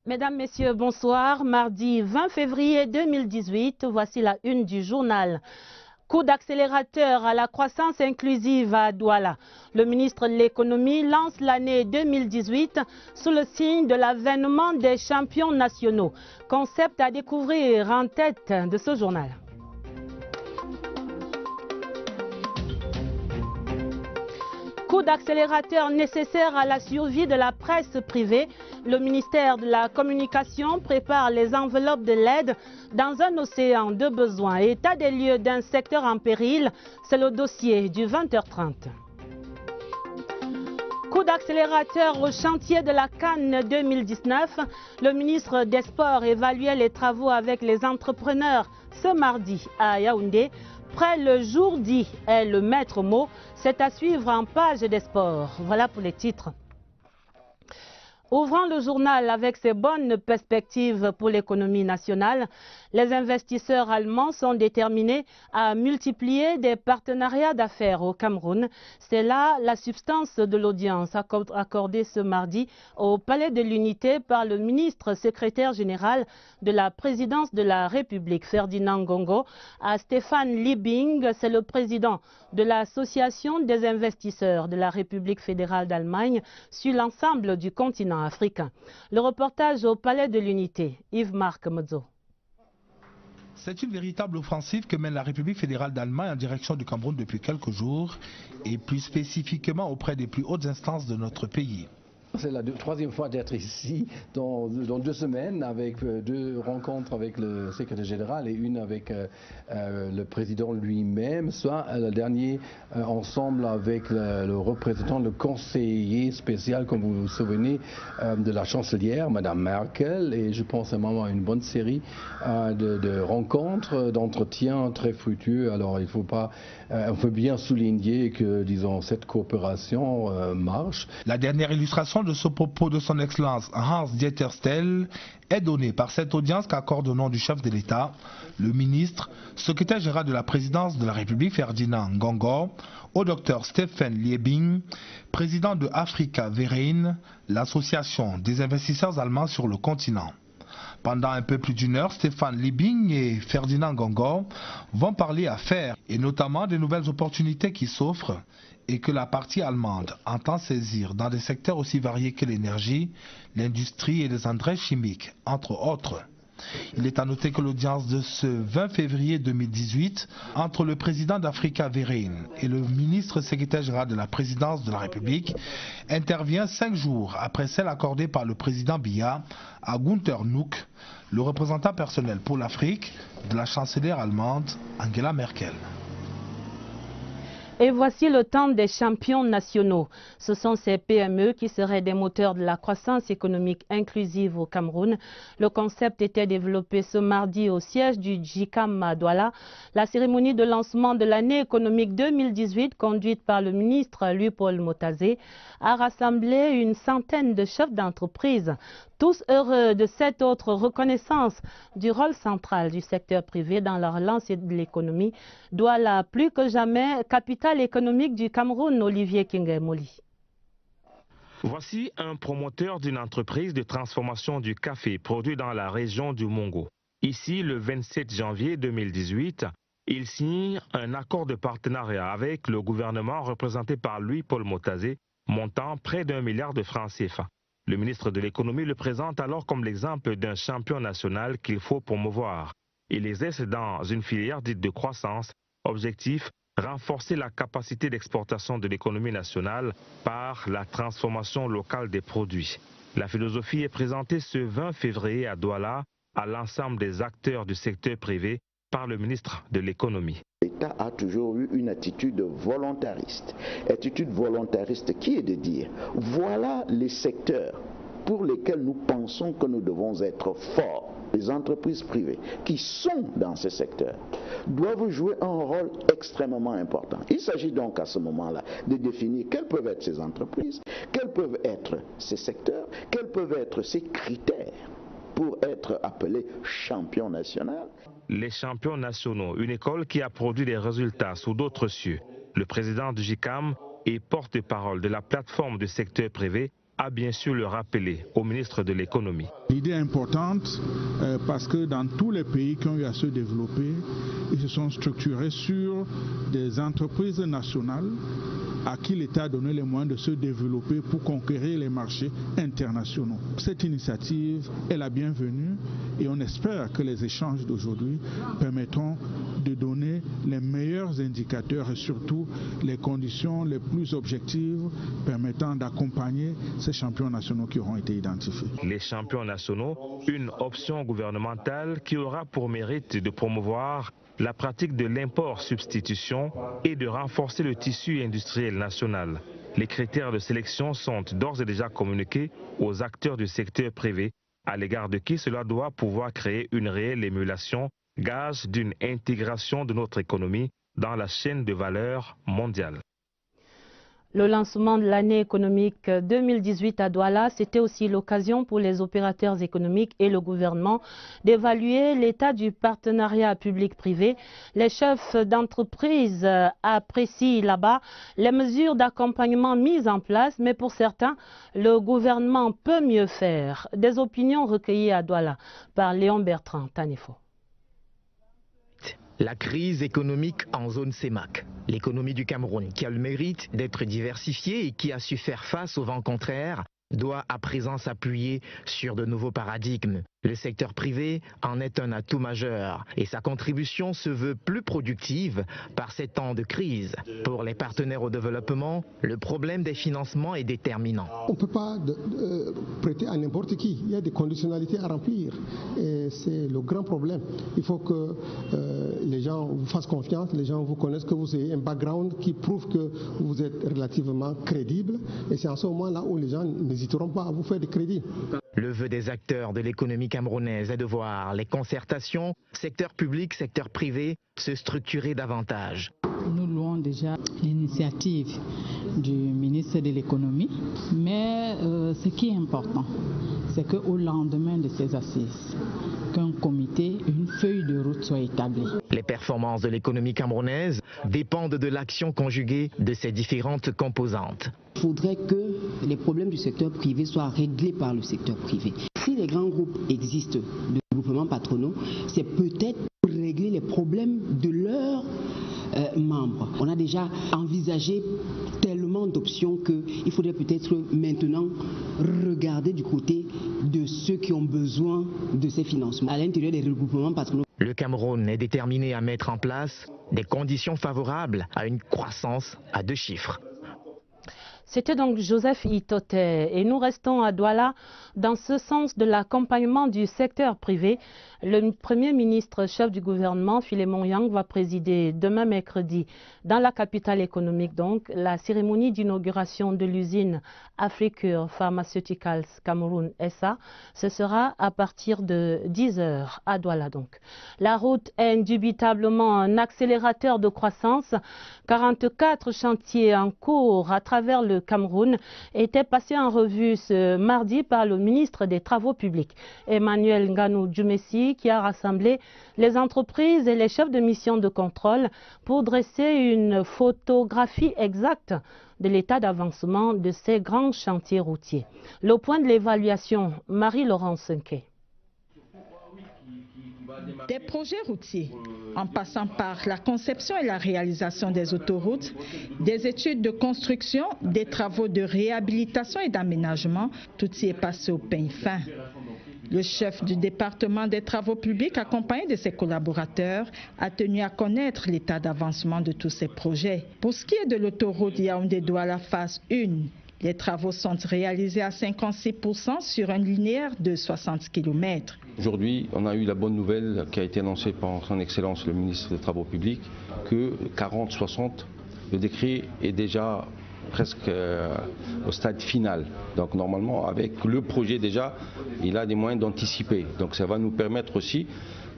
Mesdames, Messieurs, bonsoir. Mardi 20 février 2018, voici la une du journal. Coup d'accélérateur à la croissance inclusive à Douala. Le ministre de l'économie lance l'année 2018 sous le signe de l'avènement des champions nationaux. Concept à découvrir en tête de ce journal. Coup d'accélérateur nécessaire à la survie de la presse privée. Le ministère de la Communication prépare les enveloppes de l'aide dans un océan de besoins. État des lieux d'un secteur en péril, c'est le dossier du 20h30. Coup d'accélérateur au chantier de la CAN 2019. Le ministre des Sports évaluait les travaux avec les entrepreneurs ce mardi à Yaoundé. Près le jour dit est le maître mot. C'est à suivre en page des sports. Voilà pour les titres. Ouvrant le journal avec ses bonnes perspectives pour l'économie nationale, les investisseurs allemands sont déterminés à multiplier des partenariats d'affaires au Cameroun. C'est là la substance de l'audience accordée ce mardi au Palais de l'Unité par le ministre secrétaire général de la présidence de la République, Ferdinand Ngongo, à Stéphane Liebing, c'est le président de l'Association des investisseurs de la République fédérale d'Allemagne sur l'ensemble du continent africain. Le reportage au Palais de l'Unité, Yves-Marc Modzo. C'est une véritable offensive que mène la République fédérale d'Allemagne en direction du Cameroun depuis quelques jours et plus spécifiquement auprès des plus hautes instances de notre pays. C'est la troisième fois d'être ici dans 2 semaines avec 2 rencontres avec le secrétaire général et une avec le président lui-même, soit le dernier ensemble avec le représentant, le conseiller spécial, comme vous vous souvenez, de la chancelière, Madame Merkel. Et je pense vraiment à une bonne série de rencontres, d'entretiens très fructueux. Alors il faut bien souligner que, disons, cette coopération marche. La dernière illustration de ce propos de son Excellence Hans-Dieter Stell est donnée par cette audience qu'accorde au nom du chef de l'État, le ministre, secrétaire général de la présidence de la République Ferdinand Ngongo, au docteur Stephen Liebing, président de Africa Verein, l'association des investisseurs allemands sur le continent. Pendant un peu plus d'1 heure, Stéphane Liebing et Ferdinand Ngongo vont parler affaires et notamment des nouvelles opportunités qui s'offrent et que la partie allemande entend saisir dans des secteurs aussi variés que l'énergie, l'industrie et les engrais chimiques, entre autres. Il est à noter que l'audience de ce 20 février 2018 entre le président d'Africa Verein et le ministre secrétaire général de la présidence de la République intervient 5 jours après celle accordée par le président Biya à Günther Nuck, le représentant personnel pour l'Afrique de la chancelière allemande Angela Merkel. Et voici le temps des champions nationaux. Ce sont ces PME qui seraient des moteurs de la croissance économique inclusive au Cameroun. Le concept était développé ce mardi au siège du JICAM à Douala. La cérémonie de lancement de l'année économique 2018, conduite par le ministre Louis-Paul Motazé, a rassemblé une centaine de chefs d'entreprise. Tous heureux de cette autre reconnaissance du rôle central du secteur privé dans la relance de l'économie, Douala plus que jamais capitale économique du Cameroun, Olivier Kingemoli. Voici un promoteur d'une entreprise de transformation du café produit dans la région du Mongo. Ici, le 27 janvier 2018, il signe un accord de partenariat avec le gouvernement représenté par Louis-Paul Motazé, montant près d'1 milliard de francs CFA. Le ministre de l'économie le présente alors comme l'exemple d'un champion national qu'il faut promouvoir. Il exerce dans une filière dite de croissance. Objectif, renforcer la capacité d'exportation de l'économie nationale par la transformation locale des produits. La philosophie est présentée ce 20 février à Douala à l'ensemble des acteurs du secteur privé par le ministre de l'économie. L'État a toujours eu une attitude volontariste qui est de dire, voilà les secteurs pour lesquels nous pensons que nous devons être forts. Les entreprises privées qui sont dans ces secteurs doivent jouer un rôle extrêmement important. Il s'agit donc à ce moment-là de définir quelles peuvent être ces entreprises, quels peuvent être ces secteurs, quels peuvent être ces critères pour être appelé champion national. Les champions nationaux, une école qui a produit des résultats sous d'autres cieux. Le président du JICAM et porte-parole de la plateforme du secteur privé a bien su le rappeler au ministre de l'économie. L'idée est importante parce que dans tous les pays qui ont eu à se développer, ils se sont structurés sur des entreprises nationales à qui l'État a donné les moyens de se développer pour conquérir les marchés internationaux. Cette initiative est la bienvenue et on espère que les échanges d'aujourd'hui permettront de donner les meilleurs indicateurs et surtout les conditions les plus objectives permettant d'accompagner ces champions nationaux qui auront été identifiés. Les champions nationaux, une option gouvernementale qui aura pour mérite de promouvoir la pratique de l'import-substitution et de renforcer le tissu industriel national. Les critères de sélection sont d'ores et déjà communiqués aux acteurs du secteur privé, à l'égard de qui cela doit pouvoir créer une réelle émulation, gage d'une intégration de notre économie dans la chaîne de valeur mondiale. Le lancement de l'année économique 2018 à Douala, c'était aussi l'occasion pour les opérateurs économiques et le gouvernement d'évaluer l'état du partenariat public-privé. Les chefs d'entreprise apprécient là-bas les mesures d'accompagnement mises en place, mais pour certains, le gouvernement peut mieux faire. Des opinions recueillies à Douala par Léon Bertrand Tanefo. La crise économique en zone CEMAC. L'économie du Cameroun, qui a le mérite d'être diversifiée et qui a su faire face au vent contraire, doit à présent s'appuyer sur de nouveaux paradigmes. Le secteur privé en est un atout majeur et sa contribution se veut plus productive par ces temps de crise. Pour les partenaires au développement, le problème des financements est déterminant. On ne peut pas prêter à n'importe qui. Il y a des conditionnalités à remplir et c'est le grand problème. Il faut que les gens vous fassent confiance, les gens vous connaissent, que vous ayez un background qui prouve que vous êtes relativement crédible et c'est en ce moment-là où les gens n'hésiteront pas à vous faire des crédits. Le vœu des acteurs de l'économie camerounaise est de voir les concertations, secteur public, secteur privé, se structurer davantage. Nous louons déjà l'initiative du ministre de l'économie, mais ce qui est important, c'est qu'au lendemain de ces assises, qu'un comité, une feuille de route soit établie. Les performances de l'économie camerounaise dépendent de l'action conjuguée de ses différentes composantes. Il faudrait que les problèmes du secteur privé soient réglés par le secteur privé. Si les grands groupes existent de groupements patronaux, c'est peut-être pour régler les problèmes de leurs membres. On a déjà envisagé tellement d'options qu'il faudrait peut-être maintenant regarder du côté de ceux qui ont besoin de ces financements à l'intérieur des regroupements patronaux. Le Cameroun est déterminé à mettre en place des conditions favorables à une croissance à 2 chiffres. C'était donc Joseph Itote et nous restons à Douala dans ce sens de l'accompagnement du secteur privé. Le Premier ministre chef du gouvernement, Philémon Yang, va présider demain mercredi dans la capitale économique donc la cérémonie d'inauguration de l'usine Africure Pharmaceuticals Cameroun SA. Ce sera à partir de 10h à Douala donc. La route est indubitablement un accélérateur de croissance. 44 chantiers en cours à travers le Cameroun étaient passés en revue ce mardi par le ministre des Travaux publics, Emmanuel Nganou Djoumessi, qui a rassemblé les entreprises et les chefs de mission de contrôle pour dresser une photographie exacte de l'état d'avancement de ces grands chantiers routiers. Le point de l'évaluation, Marie-Laurence Senke. Des projets routiers, en passant par la conception et la réalisation des autoroutes, des études de construction, des travaux de réhabilitation et d'aménagement, tout y est passé au peigne fin. Le chef du département des travaux publics, accompagné de ses collaborateurs, a tenu à connaître l'état d'avancement de tous ces projets. Pour ce qui est de l'autoroute Yaoundé-Douala phase 1, les travaux sont réalisés à 56% sur un linéaire de 60 km. Aujourd'hui, on a eu la bonne nouvelle qui a été annoncée par son Excellence le ministre des Travaux publics que 40-60, le décret est déjà presque au stade final. Donc normalement, avec le projet déjà, il a des moyens d'anticiper. Donc ça va nous permettre aussi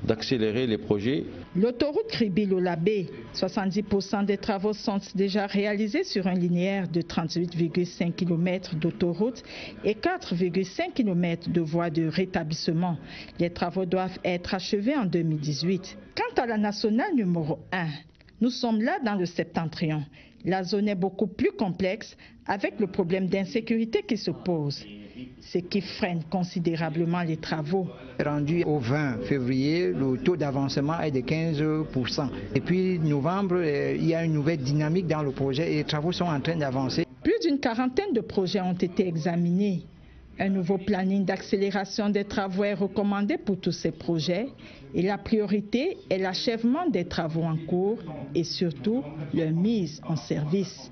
d'accélérer les projets. L'autoroute Kribi-Lolabé, 70% des travaux sont déjà réalisés sur un linéaire de 38,5 km d'autoroute et 4,5 km de voies de rétablissement. Les travaux doivent être achevés en 2018. Quant à la nationale numéro 1, nous sommes là dans le septentrion. La zone est beaucoup plus complexe avec le problème d'insécurité qui se pose, ce qui freine considérablement les travaux. Rendu au 20 février, le taux d'avancement est de 15%. Et puis novembre, il y a une nouvelle dynamique dans le projet et les travaux sont en train d'avancer. Plus d'une quarantaine de projets ont été examinés. Un nouveau planning d'accélération des travaux est recommandé pour tous ces projets et la priorité est l'achèvement des travaux en cours et surtout leur mise en service.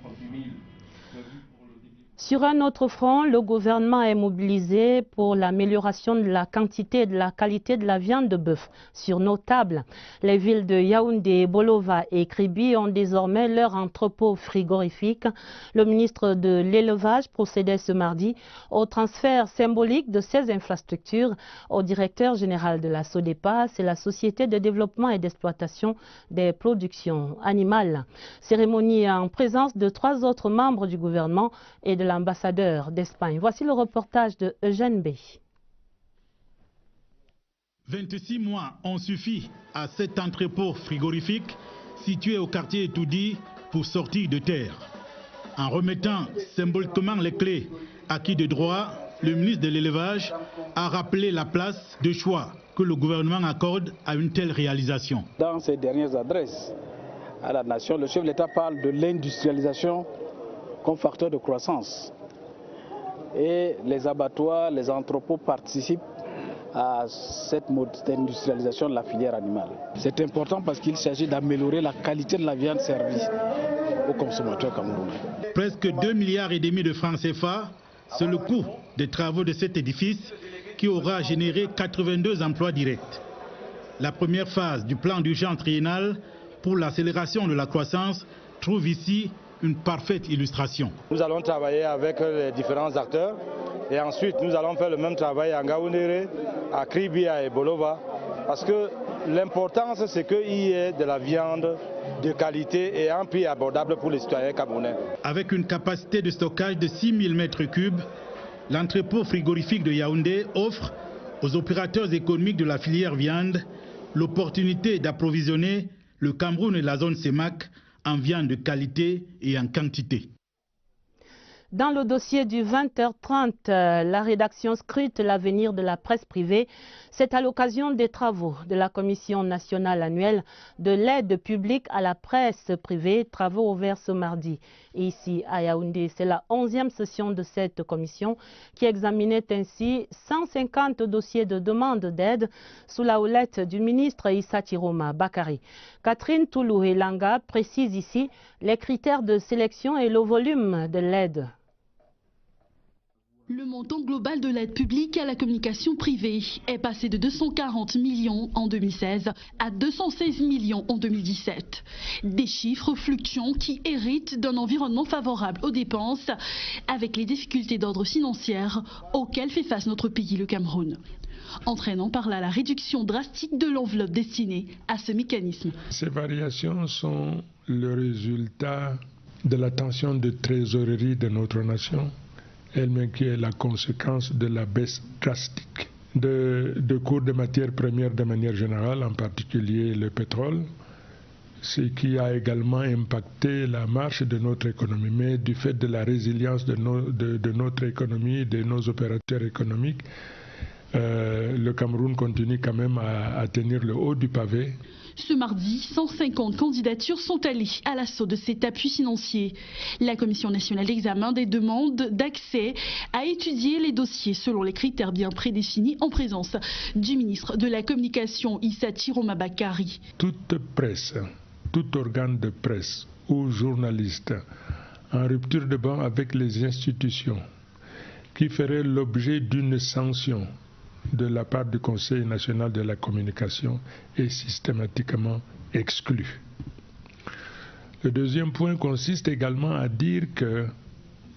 Sur un autre front, le gouvernement est mobilisé pour l'amélioration de la quantité et de la qualité de la viande de bœuf sur nos tables. Les villes de Yaoundé, Bolova et Kribi ont désormais leur entrepôt frigorifique. Le ministre de l'Élevage procédait ce mardi au transfert symbolique de ces infrastructures au directeur général de la SODEPA, c'est la Société de développement et d'exploitation des productions animales. Cérémonie en présence de 3 autres membres du gouvernement et de l'ambassadeur d'Espagne. Voici le reportage de Eugène B. 26 mois ont suffi à cet entrepôt frigorifique situé au quartier Etoudi pour sortir de terre. En remettant symboliquement les clés acquis de droit, le ministre de l'Élevage a rappelé la place de choix que le gouvernement accorde à une telle réalisation. Dans ses dernières adresses à la nation, le chef de l'État parle de l'industrialisation comme facteur de croissance. Et les abattoirs, les entrepôts participent à cette industrialisation de la filière animale. C'est important parce qu'il s'agit d'améliorer la qualité de la viande servie aux consommateurs camerounais. Presque 2,5 milliards de francs CFA, c'est le coût des travaux de cet édifice qui aura généré 82 emplois directs. La première phase du plan d'urgence triennal pour l'accélération de la croissance trouve ici une parfaite illustration. Nous allons travailler avec les différents acteurs et ensuite nous allons faire le même travail à Ngaoundéré, à Kribia et Bolova parce que l'importance c'est qu'il y ait de la viande de qualité et à un prix abordable pour les citoyens camerounais. Avec une capacité de stockage de 6000 m3, l'entrepôt frigorifique de Yaoundé offre aux opérateurs économiques de la filière viande l'opportunité d'approvisionner le Cameroun et la zone CEMAC en viande de qualité et en quantité. Dans le dossier du 20h30, la rédaction scrute l'avenir de la presse privée. C'est à l'occasion des travaux de la Commission nationale annuelle de l'aide publique à la presse privée, travaux ouverts ce mardi. Et ici à Yaoundé, c'est la 11e session de cette commission qui examinait ainsi 150 dossiers de demande d'aide sous la houlette du ministre Issa Tiroma Bakari. Catherine Toulou-Elanga précise ici les critères de sélection et le volume de l'aide. Le montant global de l'aide publique à la communication privée est passé de 240 millions en 2016 à 216 millions en 2017. Des chiffres fluctuants qui héritent d'un environnement favorable aux dépenses avec les difficultés d'ordre financier auxquelles fait face notre pays, le Cameroun, entraînant par là la réduction drastique de l'enveloppe destinée à ce mécanisme. Ces variations sont le résultat de la tension de trésorerie de notre nation, elle-même qui est la conséquence de la baisse drastique de cours de matières premières de manière générale, en particulier le pétrole, ce qui a également impacté la marche de notre économie. Mais du fait de la résilience de notre économie, de nos opérateurs économiques, le Cameroun continue quand même à tenir le haut du pavé. Ce mardi, 150 candidatures sont allées à l'assaut de cet appui financier. La Commission nationale d'examen des demandes d'accès a étudié les dossiers selon les critères bien prédéfinis en présence du ministre de la Communication Issa Tiroma Bakari. Toute presse, tout organe de presse ou journaliste en rupture de banc avec les institutions qui ferait l'objet d'une sanction de la part du Conseil national de la communication est systématiquement exclu. Le deuxième point consiste également à dire que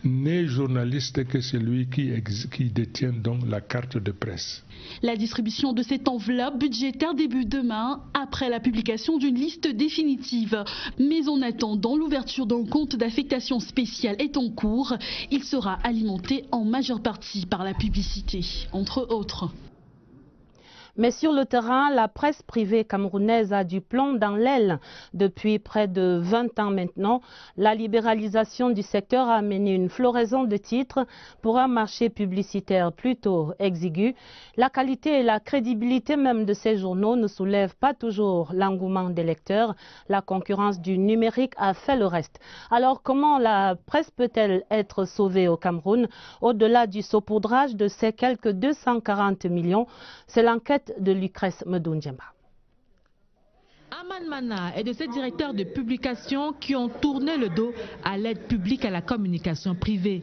n'est journaliste que celui qui détient donc la carte de presse. La distribution de cette enveloppe budgétaire débute demain après la publication d'une liste définitive. Mais en attendant, l'ouverture d'un compte d'affectation spéciale est en cours. Il sera alimenté en majeure partie par la publicité, entre autres. Mais sur le terrain, la presse privée camerounaise a du plomb dans l'aile. Depuis près de 20 ans maintenant, la libéralisation du secteur a amené une floraison de titres pour un marché publicitaire plutôt exigu. La qualité et la crédibilité même de ces journaux ne soulèvent pas toujours l'engouement des lecteurs. La concurrence du numérique a fait le reste. Alors comment la presse peut-elle être sauvée au Cameroun au-delà du saupoudrage de ces quelques 240 millions? C'est l'enquête de Lucrèce Medoundjemba. Aman Mana est de ces directeurs de publication qui ont tourné le dos à l'aide publique à la communication privée.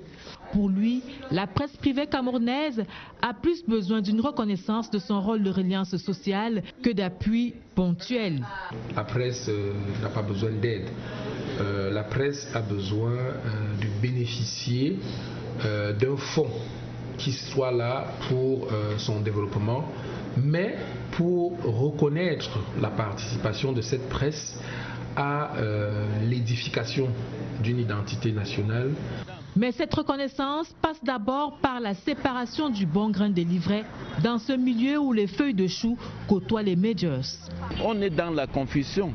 Pour lui, la presse privée camerounaise a plus besoin d'une reconnaissance de son rôle de reliance sociale que d'appui ponctuel. La presse n'a pas besoin d'aide. La presse a besoin de bénéficier d'un fonds qui soit là pour son développement, mais pour reconnaître la participation de cette presse à l'édification d'une identité nationale. Mais cette reconnaissance passe d'abord par la séparation du bon grain des livrets dans ce milieu où les feuilles de chou côtoient les majors. On est dans la confusion.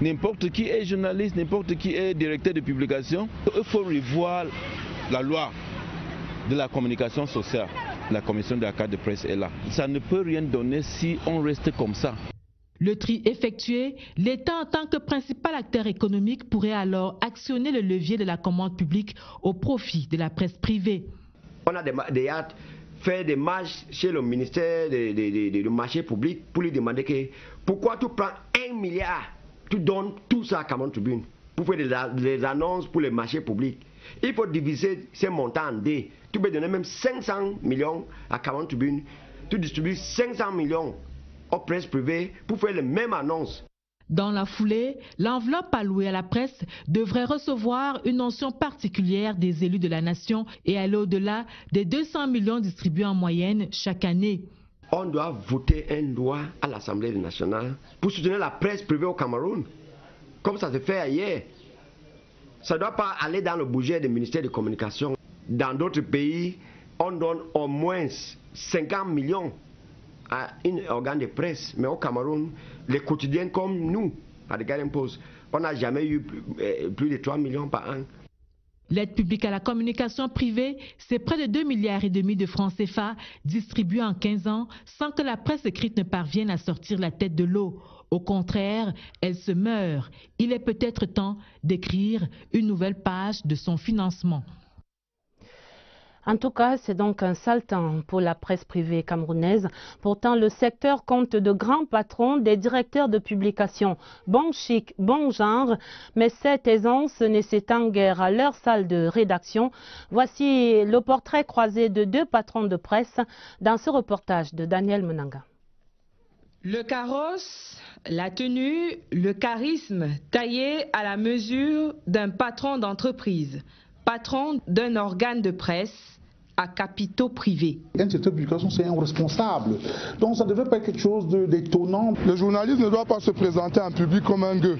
N'importe qui est journaliste, n'importe qui est directeur de publication. Il faut revoir la loi de la communication sociale. La commission de la carte de presse est là. Ça ne peut rien donner si on reste comme ça. Le tri effectué, l'État en tant que principal acteur économique pourrait alors actionner le levier de la commande publique au profit de la presse privée. On a fait des marches chez le ministère du marché public pour lui demander que pourquoi tu prends 1 milliard, tu donnes tout ça à Cameroun Tribune pour faire des annonces pour les marchés publics. Il faut diviser ces montants en deux. Tu peux donner même 500 millions à Cameroun Tribune. Tu distribues 500 millions aux presses privées pour faire les mêmes annonces. Dans la foulée, l'enveloppe allouée à la presse devrait recevoir une mention particulière des élus de la nation et aller au-delà des 200 millions distribués en moyenne chaque année. On doit voter une loi à l'Assemblée nationale pour soutenir la presse privée au Cameroun, comme ça se fait ailleurs. Ça ne doit pas aller dans le budget du ministère de Communication. Dans d'autres pays, on donne au moins 50 millions à un organe de presse. Mais au Cameroun, les quotidiens comme nous, à The Guardian Post, on n'a jamais eu plus de 3 millions par an. L'aide publique à la communication privée, c'est près de 2,5 milliards de francs CFA distribués en 15 ans sans que la presse écrite ne parvienne à sortir la tête de l'eau. Au contraire, elle se meurt. Il est peut-être temps d'écrire une nouvelle page de son financement. En tout cas, c'est donc un sale temps pour la presse privée camerounaise. Pourtant, le secteur compte de grands patrons, des directeurs de publication, bon chic, bon genre, mais cette aisance ne s'étend guère à leur salle de rédaction. Voici le portrait croisé de 2 patrons de presse dans ce reportage de Daniel Menanga. Le carrosse, la tenue, le charisme taillé à la mesure d'un patron d'entreprise, patron d'un organe de presse à capitaux privés. Un secteur de publication, c'est un responsable. Donc ça ne devrait pas être quelque chose d'étonnant. Le journaliste ne doit pas se présenter en public comme un gueux.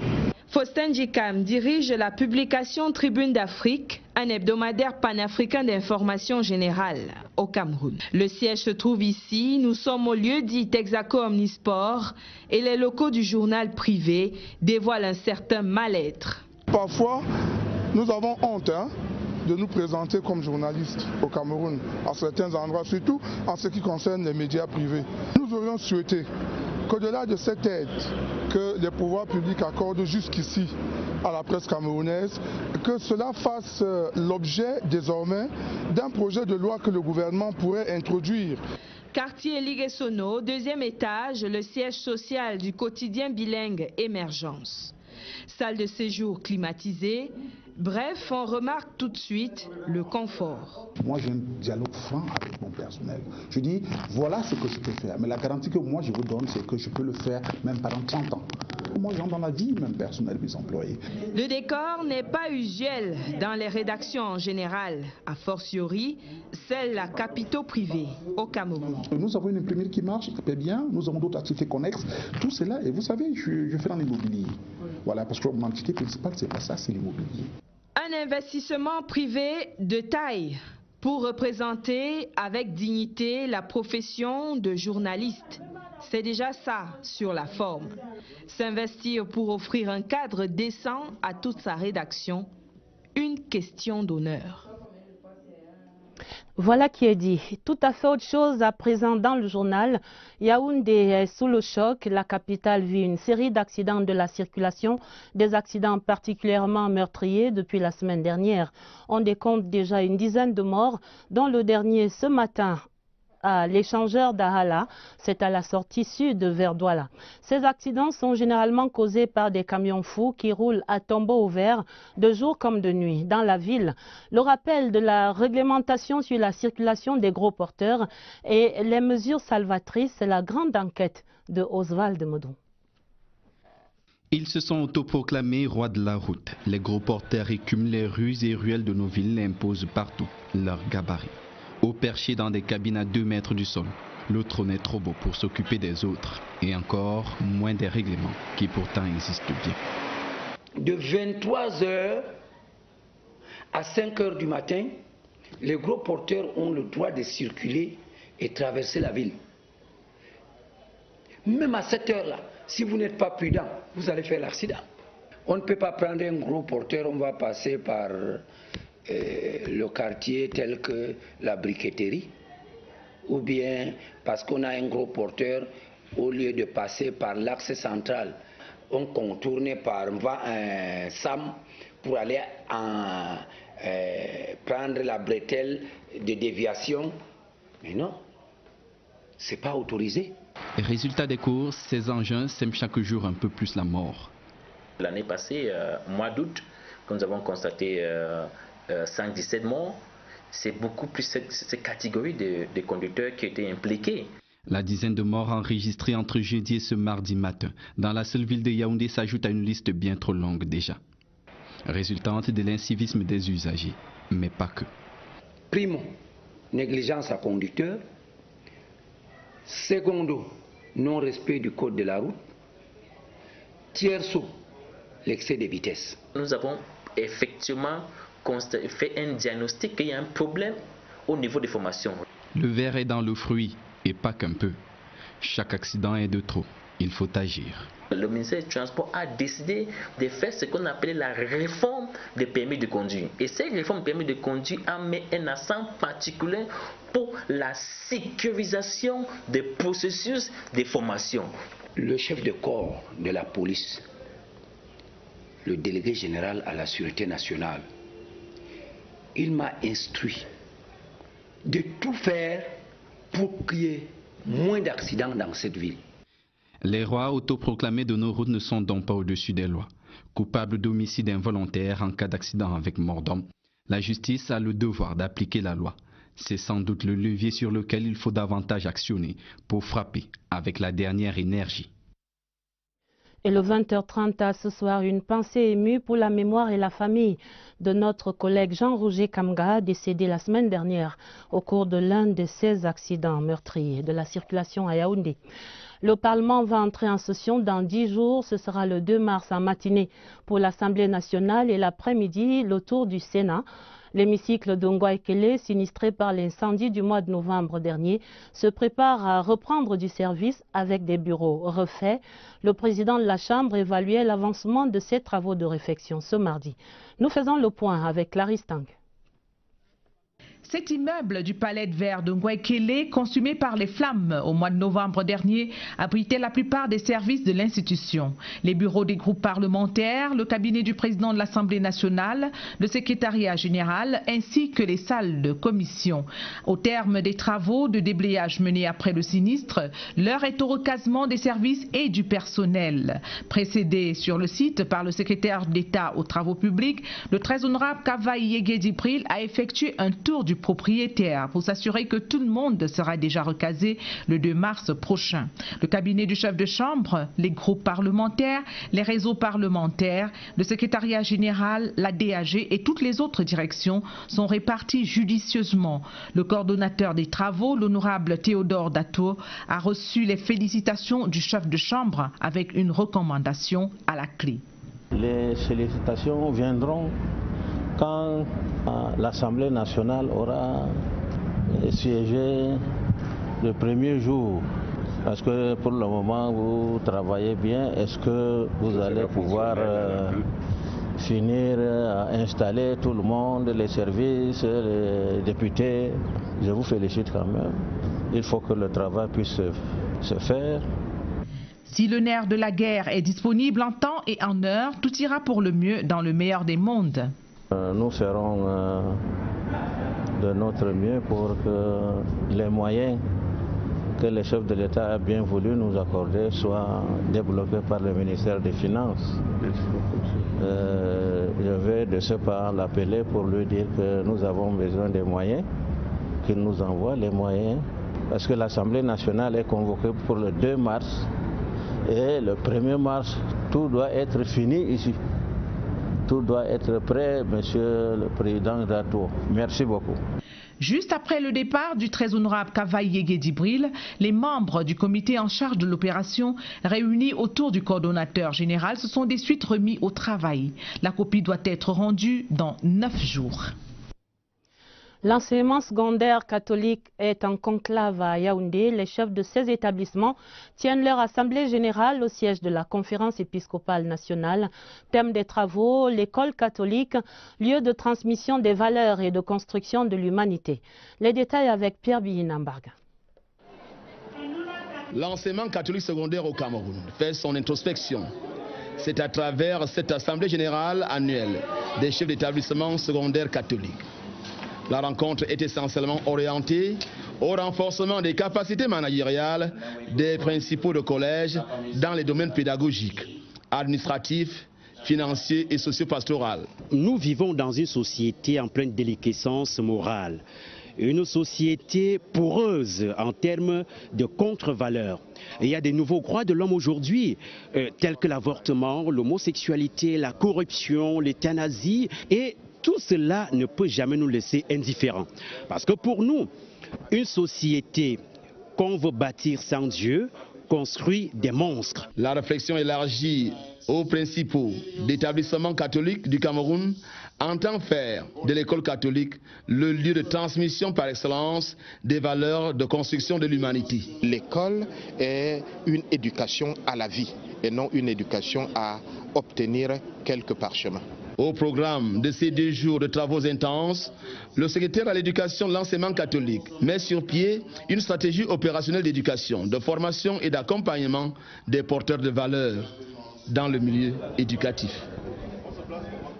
Faustin Djikam dirige la publication Tribune d'Afrique, un hebdomadaire panafricain d'information générale au Cameroun. Le siège se trouve ici, nous sommes au lieu dit Texaco Omnisport et les locaux du journal privé dévoilent un certain mal-être. Parfois, nous avons honte de nous présenter comme journalistes au Cameroun, à certains endroits, surtout en ce qui concerne les médias privés. Nous aurions souhaité qu'au-delà de cette aide que les pouvoirs publics accordent jusqu'ici à la presse camerounaise, que cela fasse l'objet désormais d'un projet de loi que le gouvernement pourrait introduire. Quartier Liguessono, 2e étage, le siège social du quotidien bilingue Émergence. Salle de séjour climatisée. Bref, on remarque tout de suite le confort. Moi, j'ai un dialogue franc avec mon personnel. Je dis, voilà ce que je peux faire. Mais la garantie que moi, je vous donne, c'est que je peux le faire même pendant 30 ans. Moi, j'entre dans la vie, même personnelle, mes employés. Le décor n'est pas usuel dans les rédactions en général, a fortiori celle à capitaux privés au Cameroun. Nous avons une imprimerie qui marche très bien, nous avons d'autres activités connexes, tout cela, et vous savez, je fais dans l'immobilier. Voilà, parce que mon activité principale, c'est pas ça, c'est l'immobilier. Un investissement privé de taille pour représenter avec dignité la profession de journaliste. C'est déjà ça sur la forme. S'investir pour offrir un cadre décent à toute sa rédaction, une question d'honneur. Voilà qui est dit. Tout à fait autre chose à présent dans le journal. Yaoundé est sous le choc. La capitale vit une série d'accidents de la circulation, des accidents particulièrement meurtriers depuis la semaine dernière. On décompte déjà une dizaine de morts, dont le dernier ce matin à l'échangeur d'Ahala, c'est à la sortie sud vers Douala. Ces accidents sont généralement causés par des camions fous qui roulent à tombeau ouvert de jour comme de nuit dans la ville. Le rappel de la réglementation sur la circulation des gros porteurs et les mesures salvatrices, c'est la grande enquête de Oswald Modon. Ils se sont autoproclamés rois de la route. Les gros porteurs écument les rues et ruelles de nos villes et imposent partout leur gabarit. Au perché dans des cabines à 2 mètres du sol, le trône est trop beau pour s'occuper des autres et encore moins des règlements qui pourtant existent bien. De 23h à 5h du matin, les gros porteurs ont le droit de circuler et traverser la ville. Même à cette heure-là, si vous n'êtes pas prudent, vous allez faire l'accident. On ne peut pas prendre un gros porteur, on va passer par le quartier tel que la briqueterie, ou bien parce qu'on a un gros porteur, au lieu de passer par l'axe central, on contourne par Sam pour aller prendre la bretelle de déviation. Mais non, c'est pas autorisé. Résultat des courses, ces engins sèment chaque jour un peu plus la mort. L'année passée, mois d'août, nous avons constaté 117 morts. C'est beaucoup plus cette catégorie de conducteurs qui étaient impliqués. La dizaine de morts enregistrées entre jeudi et ce mardi matin dans la seule ville de Yaoundé s'ajoute à une liste bien trop longue déjà. Résultante de l'incivisme des usagers, mais pas que. Primo, négligence à conducteur. Secondo, non-respect du code de la route. Tierso, l'excès de vitesse. Nous avons effectivement fait un diagnostic qu'il y a un problème au niveau des formations. Le verre est dans le fruit et pas qu'un peu. Chaque accident est de trop. Il faut agir. Le ministère du Transport a décidé de faire ce qu'on appelait la réforme des permis de conduire. Et cette réforme des permis de conduire a mis un accent particulier pour la sécurisation des processus de formation. Le chef de corps de la police, le délégué général à la Sûreté nationale, il m'a instruit de tout faire pour qu'il y ait moins d'accidents dans cette ville. Les rois autoproclamés de nos routes ne sont donc pas au-dessus des lois. Coupables d'homicide involontaire en cas d'accident avec mort d'homme, la justice a le devoir d'appliquer la loi. C'est sans doute le levier sur lequel il faut davantage actionner pour frapper avec la dernière énergie. Et le 20h30 à ce soir, une pensée émue pour la mémoire et la famille de notre collègue Jean-Roger Kamga, décédé la semaine dernière au cours de l'un de ces accidents meurtriers de la circulation à Yaoundé. Le Parlement va entrer en session dans 10 jours. Ce sera le 2 mars en matinée pour l'Assemblée nationale et l'après-midi, le tour du Sénat. L'hémicycle de Ngouaïkele, sinistré par l'incendie du mois de novembre dernier, se prépare à reprendre du service avec des bureaux refaits. Le président de la Chambre évaluait l'avancement de ses travaux de réfection ce mardi. Nous faisons le point avec Clarisse Tang. Cet immeuble du palais de verre de Ngouaïkele, consumé par les flammes au mois de novembre dernier, abritait la plupart des services de l'institution. Les bureaux des groupes parlementaires, le cabinet du président de l'Assemblée nationale, le secrétariat général, ainsi que les salles de commission. Au terme des travaux de déblayage menés après le sinistre, l'heure est au recasement des services et du personnel. Précédé sur le site par le secrétaire d'État aux travaux publics, le très honorable Kavaï Yegedipril a effectué un tour du propriétaire pour s'assurer que tout le monde sera déjà recasé le 2 mars prochain. Le cabinet du chef de chambre, les groupes parlementaires, les réseaux parlementaires, le secrétariat général, la DAG et toutes les autres directions sont répartis judicieusement. Le coordonnateur des travaux, l'honorable Théodore Dato, a reçu les félicitations du chef de chambre avec une recommandation à la clé. Les félicitations viendront quand l'Assemblée nationale aura siégé le premier jour. Parce que pour le moment, vous travaillez bien. Est-ce que vous allez pouvoir finir à installer tout le monde, les services, les députés? Je vous félicite quand même. Il faut que le travail puisse se faire. Si le nerf de la guerre est disponible en temps et en heure, tout ira pour le mieux dans le meilleur des mondes. Nous ferons de notre mieux pour que les moyens que le chef de l'État a bien voulu nous accorder soient débloqués par le ministère des Finances. Je vais de ce pas l'appeler pour lui dire que nous avons besoin des moyens, qu'il nous envoie les moyens, parce que l'Assemblée nationale est convoquée pour le 2 mars et le 1er mars, tout doit être fini ici. Tout doit être prêt, Monsieur le Président Dato. Merci beaucoup. Juste après le départ du très honorable Kavaï Yégué Djibril, les membres du comité en charge de l'opération réunis autour du coordonnateur général se sont de suite remis au travail. La copie doit être rendue dans 9 jours. L'enseignement secondaire catholique est en conclave à Yaoundé. Les chefs de ces établissements tiennent leur assemblée générale au siège de la conférence épiscopale nationale. Thème des travaux, l'école catholique, lieu de transmission des valeurs et de construction de l'humanité. Les détails avec Pierre Biyinambarga. L'enseignement catholique secondaire au Cameroun fait son introspection. C'est à travers cette assemblée générale annuelle des chefs d'établissement secondaire catholiques. La rencontre est essentiellement orientée au renforcement des capacités managériales des principaux de collèges dans les domaines pédagogiques, administratifs, financiers et socio-pastoral. Nous vivons dans une société en pleine déliquescence morale, une société poreuse en termes de contre-valeurs. Il y a des nouveaux droits de l'homme aujourd'hui, tels que l'avortement, l'homosexualité, la corruption, l'euthanasie, et tout cela ne peut jamais nous laisser indifférents. Parce que pour nous, une société qu'on veut bâtir sans Dieu construit des monstres. La réflexion élargie aux principaux d'établissements catholiques du Cameroun entend faire de l'école catholique le lieu de transmission par excellence des valeurs de construction de l'humanité. L'école est une éducation à la vie et non une éducation à obtenir quelques parchemins. Au programme de ces 2 jours de travaux intenses, le secrétaire à l'éducation de l'enseignement catholique met sur pied une stratégie opérationnelle d'éducation, de formation et d'accompagnement des porteurs de valeurs dans le milieu éducatif.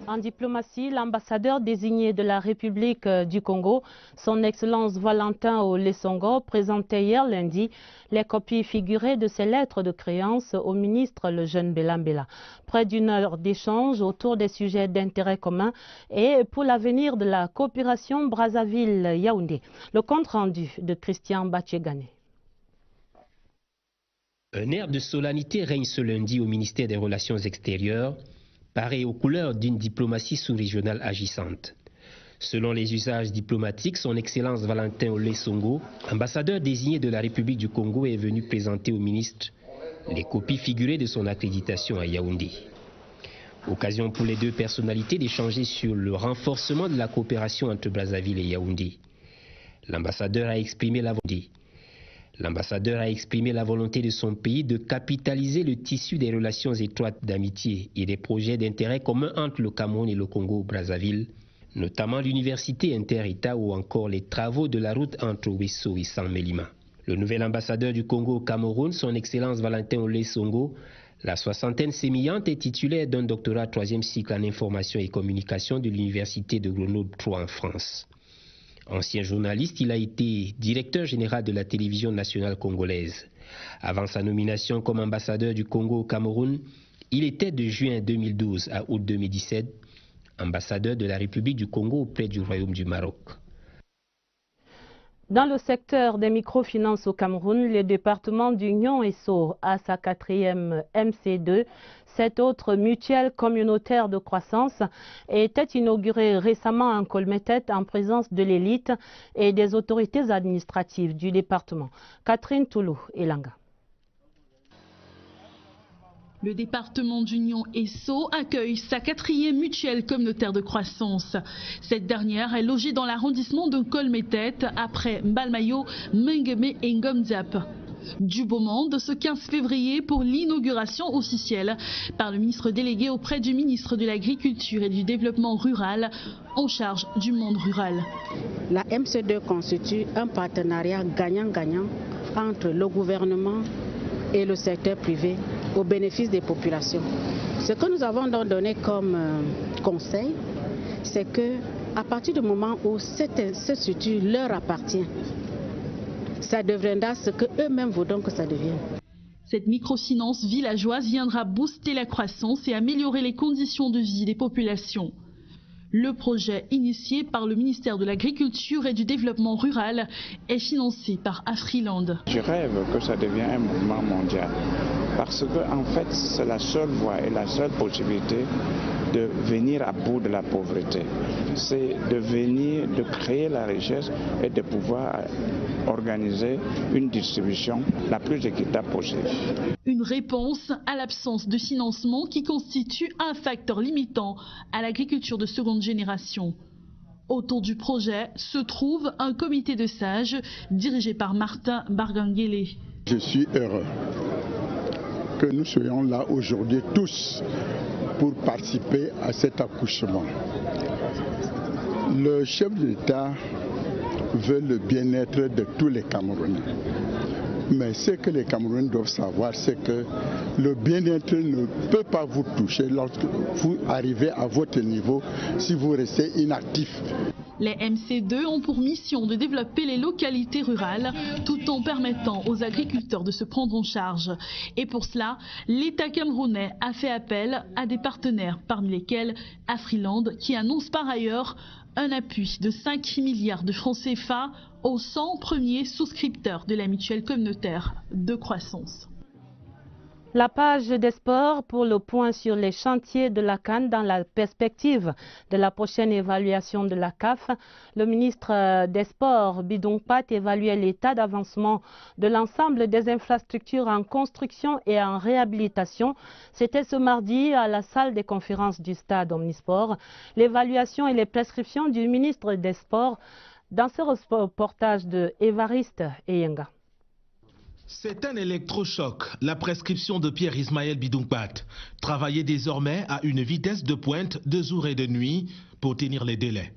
En diplomatie, l'ambassadeur désigné de la République du Congo, son Excellence Valentin Olesongo, présentait hier lundi les copies figurées de ses lettres de créance au ministre le jeune Belambela. Près d'1 heure d'échange autour des sujets d'intérêt commun et pour l'avenir de la coopération Brazzaville-Yaoundé. Le compte rendu de Christian Bachegane. Un air de solennité règne ce lundi au ministère des Relations extérieures, pareil aux couleurs d'une diplomatie sous-régionale agissante. Selon les usages diplomatiques, son Excellence Valentin Olesongo, ambassadeur désigné de la République du Congo, est venu présenter au ministre les copies figurées de son accréditation à Yaoundé. Occasion pour les 2 personnalités d'échanger sur le renforcement de la coopération entre Brazzaville et Yaoundé. L'ambassadeur a exprimé la volonté de son pays de capitaliser le tissu des relations étroites d'amitié et des projets d'intérêt commun entre le Cameroun et le Congo-Brazzaville, notamment l'université inter-État ou encore les travaux de la route entre Ouesso et San-Mélima. Le nouvel ambassadeur du Congo au Cameroun, son Excellence Valentin Olesongo, la soixantaine sémillante, est titulaire d'un doctorat 3e cycle en information et communication de l'université de Grenoble 3 en France. Ancien journaliste, il a été directeur général de la télévision nationale congolaise. Avant sa nomination comme ambassadeur du Congo au Cameroun, il était de juin 2012 à août 2017 ambassadeur de la République du Congo auprès du Royaume du Maroc. Dans le secteur des microfinances au Cameroun, le département d'Union Esso a sa 4e MC2. Cette autre mutuelle communautaire de croissance était inaugurée récemment en Kolmetet en présence de l'élite et des autorités administratives du département. Catherine Toulou, Elanga. Le département d'Union Esso accueille sa 4e mutuelle communautaire de croissance. Cette dernière est logée dans l'arrondissement de Kolmetet après Mbalmayo, Mengeme et Ngomdiap. Du beau monde ce 15 février pour l'inauguration officielle par le ministre délégué auprès du ministre de l'Agriculture et du Développement rural en charge du monde rural. La MC2 constitue un partenariat gagnant-gagnant entre le gouvernement et le secteur privé au bénéfice des populations. Ce que nous avons donc donné comme conseil, c'est que à partir du moment où cette structure leur appartient, ça deviendra ce qu'eux-mêmes voudront que ça devienne. Cette microfinance villageoise viendra booster la croissance et améliorer les conditions de vie des populations. Le projet, initié par le ministère de l'Agriculture et du Développement rural, est financé par Afriland. Je rêve que ça devienne un mouvement mondial parce que en fait, c'est la seule voie et la seule possibilité de venir à bout de la pauvreté. C'est de créer la richesse et de pouvoir organiser une distribution la plus équitable possible. Une réponse à l'absence de financement qui constitue un facteur limitant à l'agriculture de seconde génération. Autour du projet se trouve un comité de sages dirigé par Martin Barganguele. Je suis heureux que nous soyons là aujourd'hui tous pour participer à cet accouchement. Le chef de l'État veut le bien-être de tous les Camerounais. Mais ce que les Camerounais doivent savoir, c'est que le bien-être ne peut pas vous toucher lorsque vous arrivez à votre niveau si vous restez inactif. Les MC2 ont pour mission de développer les localités rurales tout en permettant aux agriculteurs de se prendre en charge. Et pour cela, l'État camerounais a fait appel à des partenaires, parmi lesquels Afriland, qui annonce par ailleurs un appui de 5 milliards de francs CFA aux 100 premiers souscripteurs de la mutuelle communautaire de croissance. La page des sports pour le point sur les chantiers de la CAN dans la perspective de la prochaine évaluation de la CAF. Le ministre des Sports, Bidong Pat, évaluait l'état d'avancement de l'ensemble des infrastructures en construction et en réhabilitation. C'était ce mardi à la salle des conférences du stade Omnisport. L'évaluation et les prescriptions du ministre des Sports dans ce reportage de Évariste Eyenga. C'est un électrochoc, la prescription de Pierre Ismaël Bidong Pat. Travailler désormais à une vitesse de pointe de jour et de nuit pour tenir les délais.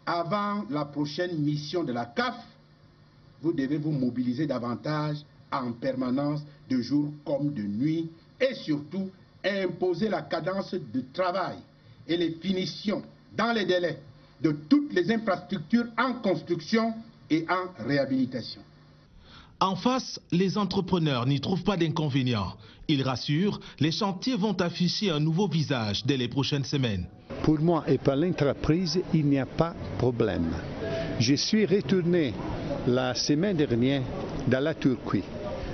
Avant la prochaine mission de la CAF, vous devez vous mobiliser davantage en permanence de jour comme de nuit et surtout imposer la cadence de travail et les finitions dans les délais de toutes les infrastructures en construction et en réhabilitation. En face, les entrepreneurs n'y trouvent pas d'inconvénients. Ils rassurent, les chantiers vont afficher un nouveau visage dès les prochaines semaines. Pour moi et pour l'entreprise, il n'y a pas de problème. Je suis retourné la semaine dernière dans la Turquie.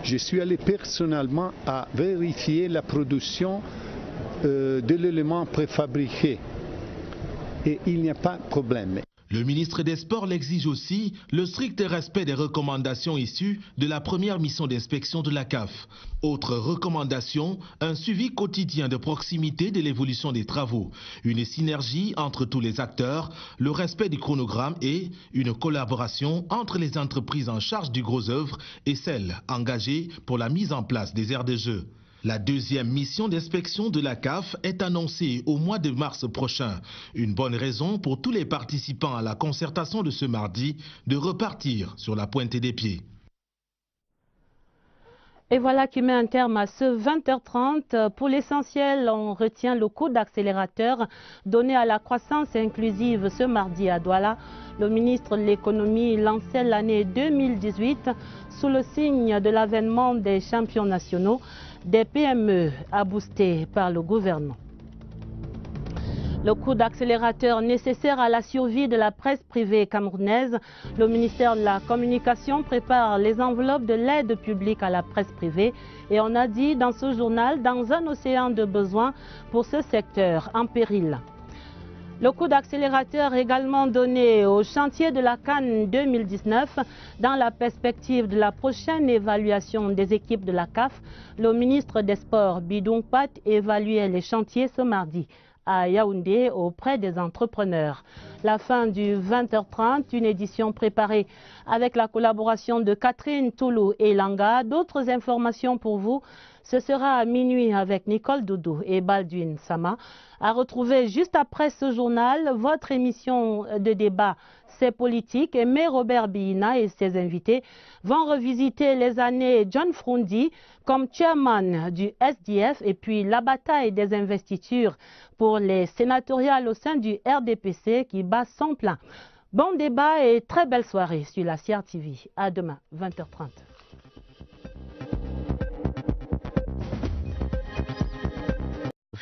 Je suis allé personnellement à vérifier la production de l'élément préfabriqué. Et il n'y a pas de problème. Le ministre des Sports l'exige aussi, le strict respect des recommandations issues de la première mission d'inspection de la CAF. Autre recommandation, un suivi quotidien de proximité de l'évolution des travaux, une synergie entre tous les acteurs, le respect du chronogramme et une collaboration entre les entreprises en charge du gros œuvre et celles engagées pour la mise en place des aires de jeu. La deuxième mission d'inspection de la CAF est annoncée au mois de mars prochain. Une bonne raison pour tous les participants à la concertation de ce mardi de repartir sur la pointe des pieds. Et voilà qui met un terme à ce 20h30. Pour l'essentiel, on retient le coup d'accélérateur donné à la croissance inclusive ce mardi à Douala. Le ministre de l'économie lançait l'année 2018 sous le signe de l'avènement des champions nationaux, des PME à booster par le gouvernement. Le coup d'accélérateur nécessaire à la survie de la presse privée camerounaise. Le ministère de la Communication prépare les enveloppes de l'aide publique à la presse privée. Et on a dit dans ce journal, dans un océan de besoins pour ce secteur en péril. Le coup d'accélérateur également donné au chantier de la CAN 2019 dans la perspective de la prochaine évaluation des équipes de la CAF. Le ministre des Sports, Bidong Pat, évaluait les chantiers ce mardi à Yaoundé auprès des entrepreneurs. La fin du 20h30, une édition préparée avec la collaboration de Catherine Toulou et Langa. D'autres informations pour vous, ce sera à minuit avec Nicole Doudou et Baldwin Sama. À retrouver juste après ce journal, votre émission de débat C'est politique. Mais Robert Biina et ses invités vont revisiter les années John Frundi comme chairman du SDF et puis la bataille des investitures pour les sénatoriales au sein du RDPC qui bat son plein. Bon débat et très belle soirée sur la CRTV. À demain, 20h30.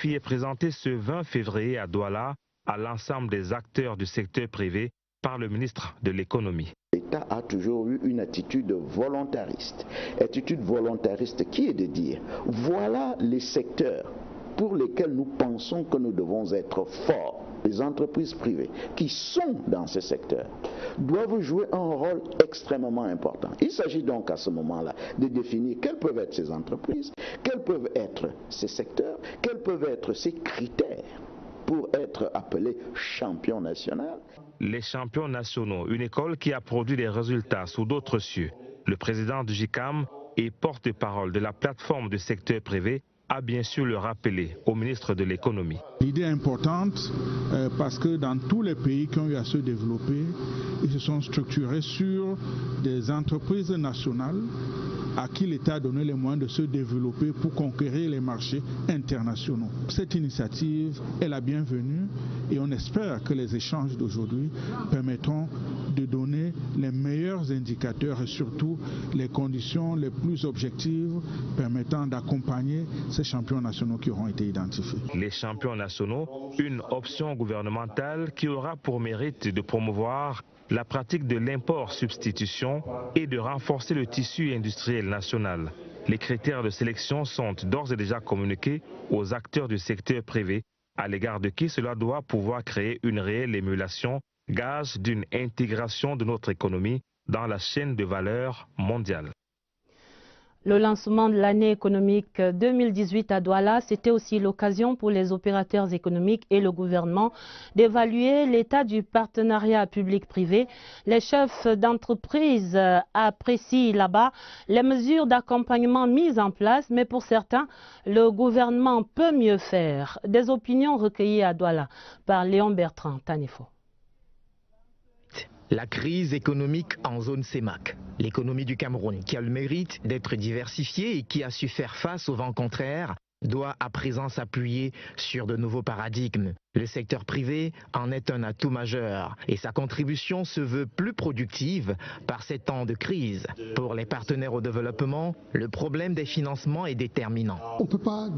Est présenté ce 20 février à Douala à l'ensemble des acteurs du secteur privé par le ministre de l'économie. L'État a toujours eu une attitude volontariste. Attitude volontariste qui est de dire, voilà les secteurs pour lesquels nous pensons que nous devons être forts. Les entreprises privées qui sont dans ces secteurs doivent jouer un rôle extrêmement important. Il s'agit donc à ce moment-là de définir quelles peuvent être ces entreprises, quels peuvent être ces secteurs, quels peuvent être ces critères pour être appelés champions nationaux. Les champions nationaux, une école qui a produit des résultats sous d'autres cieux. Le président du JICAM et porte-parole de la plateforme du secteur privé a bien sûr le rappelé au ministre de l'économie. L'idée est importante parce que dans tous les pays qui ont eu à se développer, ils se sont structurés sur des entreprises nationales à qui l'État a donné les moyens de se développer pour conquérir les marchés internationaux. Cette initiative est la bienvenue et on espère que les échanges d'aujourd'hui permettront de donner les meilleurs indicateurs et surtout les conditions les plus objectives permettant d'accompagner ces champions nationaux qui auront été identifiés. Les champions nationaux, une option gouvernementale qui aura pour mérite de promouvoir la pratique de l'import-substitution et de renforcer le tissu industriel national. Les critères de sélection sont d'ores et déjà communiqués aux acteurs du secteur privé, à l'égard de qui cela doit pouvoir créer une réelle émulation, gage d'une intégration de notre économie dans la chaîne de valeur mondiale. Le lancement de l'année économique 2018 à Douala, c'était aussi l'occasion pour les opérateurs économiques et le gouvernement d'évaluer l'état du partenariat public-privé. Les chefs d'entreprise apprécient là-bas les mesures d'accompagnement mises en place, mais pour certains, le gouvernement peut mieux faire. Des opinions recueillies à Douala par Léon Bertrand Tanifo. La crise économique en zone CEMAC. L'économie du Cameroun, qui a le mérite d'être diversifiée et qui a su faire face au vent contraire, doit à présent s'appuyer sur de nouveaux paradigmes. Le secteur privé en est un atout majeur et sa contribution se veut plus productive par ces temps de crise. Pour les partenaires au développement, le problème des financements est déterminant. On ne peut pas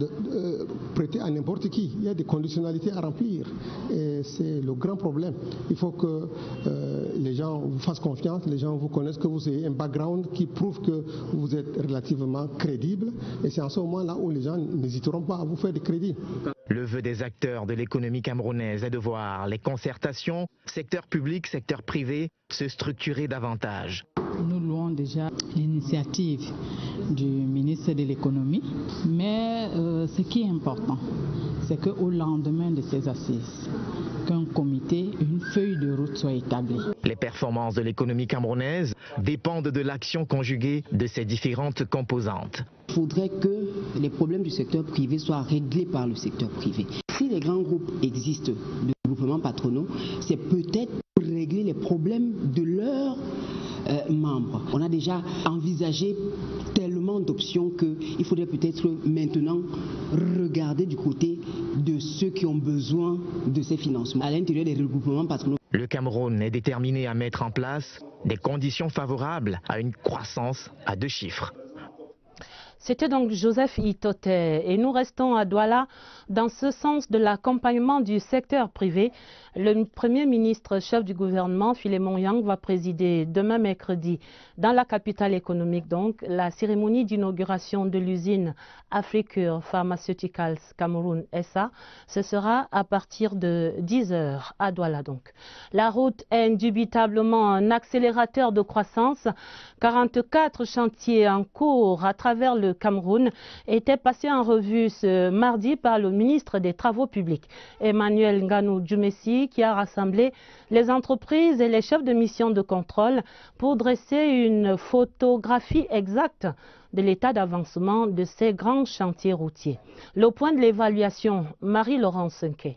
prêter à n'importe qui. Il y a des conditionnalités à remplir et c'est le grand problème. Il faut que les gens vous fassent confiance, les gens vous connaissent, que vous ayez un background qui prouve que vous êtes relativement crédible et c'est en ce moment-là où les gens n'hésiteront pas à vous faire des crédits. Le vœu des acteurs de l'économie camerounaise est de voir les concertations, secteur public, secteur privé, se structurer davantage. Nous louons déjà l'initiative du ministre de l'économie, mais ce qui est important, c'est qu'au lendemain de ces assises, qu'un comité, une feuille de route soit établie. Les performances de l'économie camerounaise dépendent de l'action conjuguée de ses différentes composantes. Il faudrait que les problèmes du secteur privé soient réglés par le secteur privé. Si les grands groupes existent, de groupements patronaux, c'est peut-être pour régler les problèmes de leurs membres. On a déjà envisagé tellement d'options qu'il faudrait peut-être maintenant regarder du côté de ceux qui ont besoin de ces financements à l'intérieur des regroupements patronaux. Le Cameroun est déterminé à mettre en place des conditions favorables à une croissance à 2 chiffres. C'était donc Joseph Itote et nous restons à Douala dans ce sens de l'accompagnement du secteur privé. Le Premier ministre chef du gouvernement, Philémon Yang, va présider demain mercredi dans la capitale économique donc la cérémonie d'inauguration de l'usine Africure Pharmaceuticals Cameroun SA. Ce sera à partir de 10 h à Douala donc. La route est indubitablement un accélérateur de croissance. 44 chantiers en cours à travers le Cameroun étaient passés en revue ce mardi par le ministre des Travaux publics, Emmanuel Nganou Djoumessi, qui a rassemblé les entreprises et les chefs de mission de contrôle pour dresser une photographie exacte de l'état d'avancement de ces grands chantiers routiers. Le point de l'évaluation, Marie-Laurence Senke.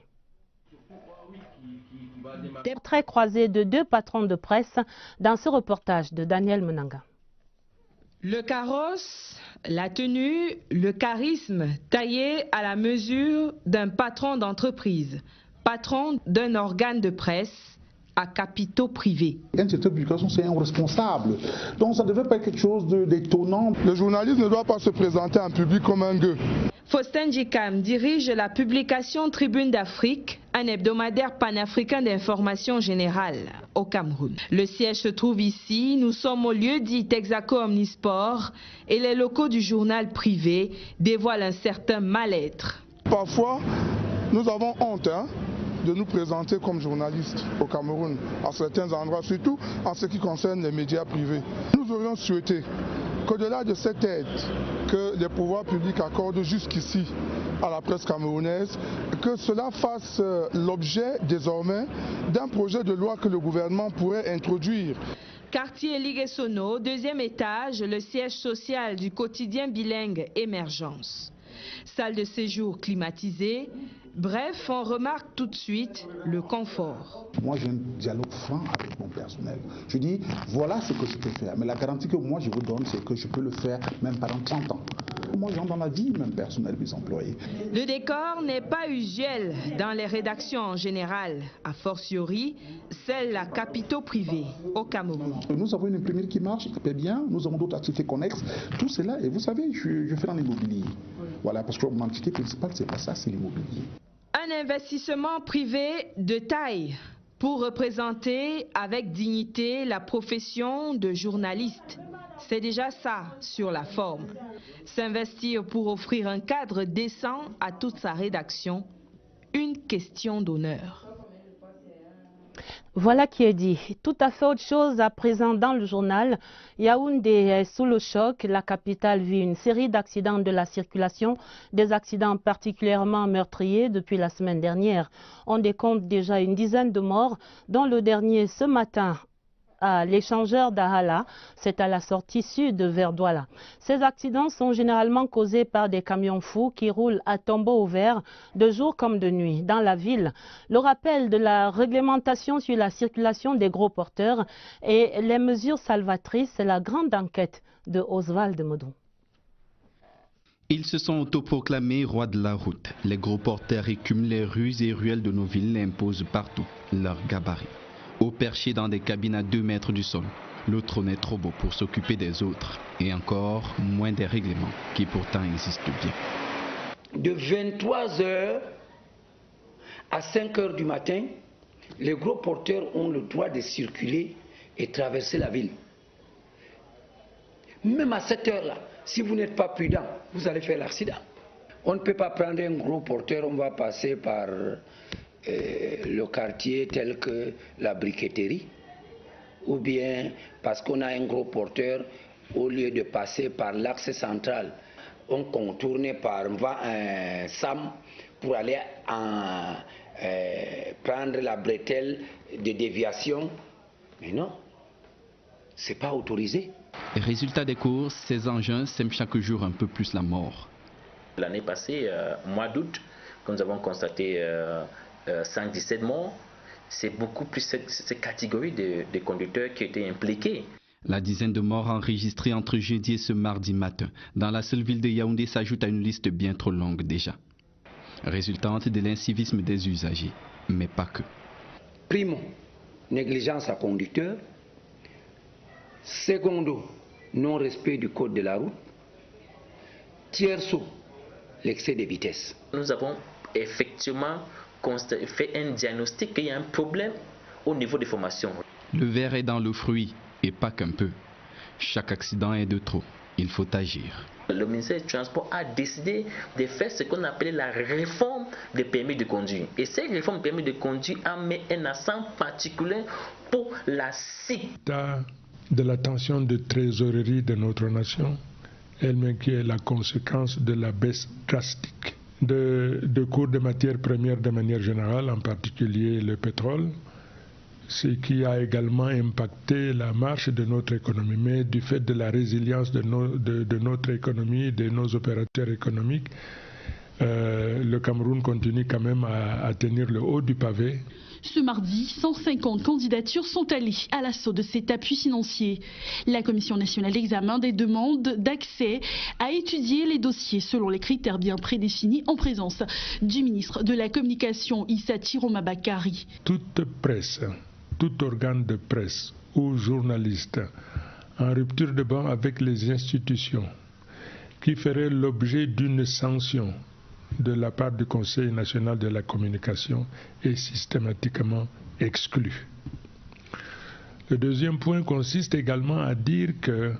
Des traits croisés de deux patrons de presse dans ce reportage de Daniel Menanga. Le carrosse, la tenue, le charisme taillé à la mesure d'un patron d'entreprise, patron d'un organe de presse à capitaux privés. Un secteur de publication, c'est un responsable. Donc ça ne devrait pas être quelque chose d'étonnant. Le journaliste ne doit pas se présenter en public comme un gueux. Faustin Djikam dirige la publication Tribune d'Afrique, un hebdomadaire panafricain d'information générale au Cameroun. Le siège se trouve ici, nous sommes au lieu dit Texaco Omnisport et les locaux du journal privé dévoilent un certain mal-être. Parfois, nous avons honte de nous présenter comme journalistes au Cameroun, à certains endroits, surtout en ce qui concerne les médias privés. Nous aurions souhaité qu'au-delà de cette aide que les pouvoirs publics accordent jusqu'ici à la presse camerounaise, que cela fasse l'objet désormais d'un projet de loi que le gouvernement pourrait introduire. Quartier Liguessono, deuxième étage, le siège social du quotidien bilingue Émergence. Salle de séjour climatisée. Bref, on remarque tout de suite le confort. Moi, j'ai un dialogue franc avec mon personnel. Je dis, voilà ce que je peux faire. Mais la garantie que moi, je vous donne, c'est que je peux le faire même pendant 30 ans. Moi, j'entre dans la vie même personnelle des employés. Le décor n'est pas usuel dans les rédactions en général, a fortiori celle à capitaux privés au Cameroun. Nous avons une imprimerie qui marche très bien, nous avons d'autres activités connexes, tout cela, et vous savez, je fais dans l'immobilier. Voilà, parce que mon entité principale, c'est pas ça, c'est l'immobilier. Un investissement privé de taille pour représenter avec dignité la profession de journaliste. C'est déjà ça sur la forme. S'investir pour offrir un cadre décent à toute sa rédaction, une question d'honneur. Voilà qui est dit. Tout à fait autre chose à présent dans le journal. Yaoundé est sous le choc. La capitale vit une série d'accidents de la circulation, des accidents particulièrement meurtriers depuis la semaine dernière. On décompte déjà une dizaine de morts, dont le dernier ce matin à l'échangeur d'Ahala, c'est à la sortie sud vers Douala. Ces accidents sont généralement causés par des camions fous qui roulent à tombeau ouvert de jour comme de nuit dans la ville. Le rappel de la réglementation sur la circulation des gros porteurs et les mesures salvatrices, c'est la grande enquête de Oswald Modon. Ils se sont autoproclamés rois de la route. Les gros porteurs écument les rues et ruelles de nos villes et imposent partout leur gabarit. Hauts perchés dans des cabines à 2 mètres du sol. Le trône est trop beau pour s'occuper des autres. Et encore moins des règlements qui pourtant existent bien. De 23 h à 5 h du matin, les gros porteurs ont le droit de circuler et traverser la ville. Même à cette heure-là, si vous n'êtes pas prudent, vous allez faire l'accident. On ne peut pas prendre un gros porteur, on va passer par le quartier tel que la briqueterie, ou bien parce qu'on a un gros porteur, au lieu de passer par l'axe central, on contourne par Sam pour aller prendre la bretelle de déviation. Mais non, c'est pas autorisé. Résultat des courses, ces engins sèment chaque jour un peu plus la mort. L'année passée, au mois d'août, quand nous avons constaté 117 morts, c'est beaucoup plus cette catégorie de conducteurs qui étaient impliqués. La dizaine de morts enregistrées entre jeudi et ce mardi matin dans la seule ville de Yaoundé s'ajoute à une liste bien trop longue déjà. Résultante de l'incivisme des usagers, mais pas que. Primo, négligence à conducteur. Secondo, non-respect du code de la route. Tierso, l'excès de vitesse. Nous avons effectivement fait un diagnostic qu'il y a un problème au niveau des formations. Le verre est dans le fruit et pas qu'un peu. Chaque accident est de trop. Il faut agir. Le ministère du Transport a décidé de faire ce qu'on appelait la réforme des permis de conduire. Et cette réforme des permis de conduire a mis un accent particulier pour la SIC. De la tension de trésorerie de notre nation, elle-même qui est la conséquence de la baisse drastique de cours de matières premières de manière générale, en particulier le pétrole, ce qui a également impacté la marche de notre économie. Mais du fait de la résilience de notre économie, de nos opérateurs économiques, le Cameroun continue quand même à tenir le haut du pavé. Ce mardi, 150 candidatures sont allées à l'assaut de cet appui financier. La Commission nationale d'examen des demandes d'accès a étudié les dossiers selon les critères bien prédéfinis en présence du ministre de la Communication, Issa Tiroma Bakari. Toute presse, tout organe de presse ou journaliste en rupture de ban avec les institutions qui ferait l'objet d'une sanction de la part du Conseil national de la communication est systématiquement exclu. Le deuxième point consiste également à dire que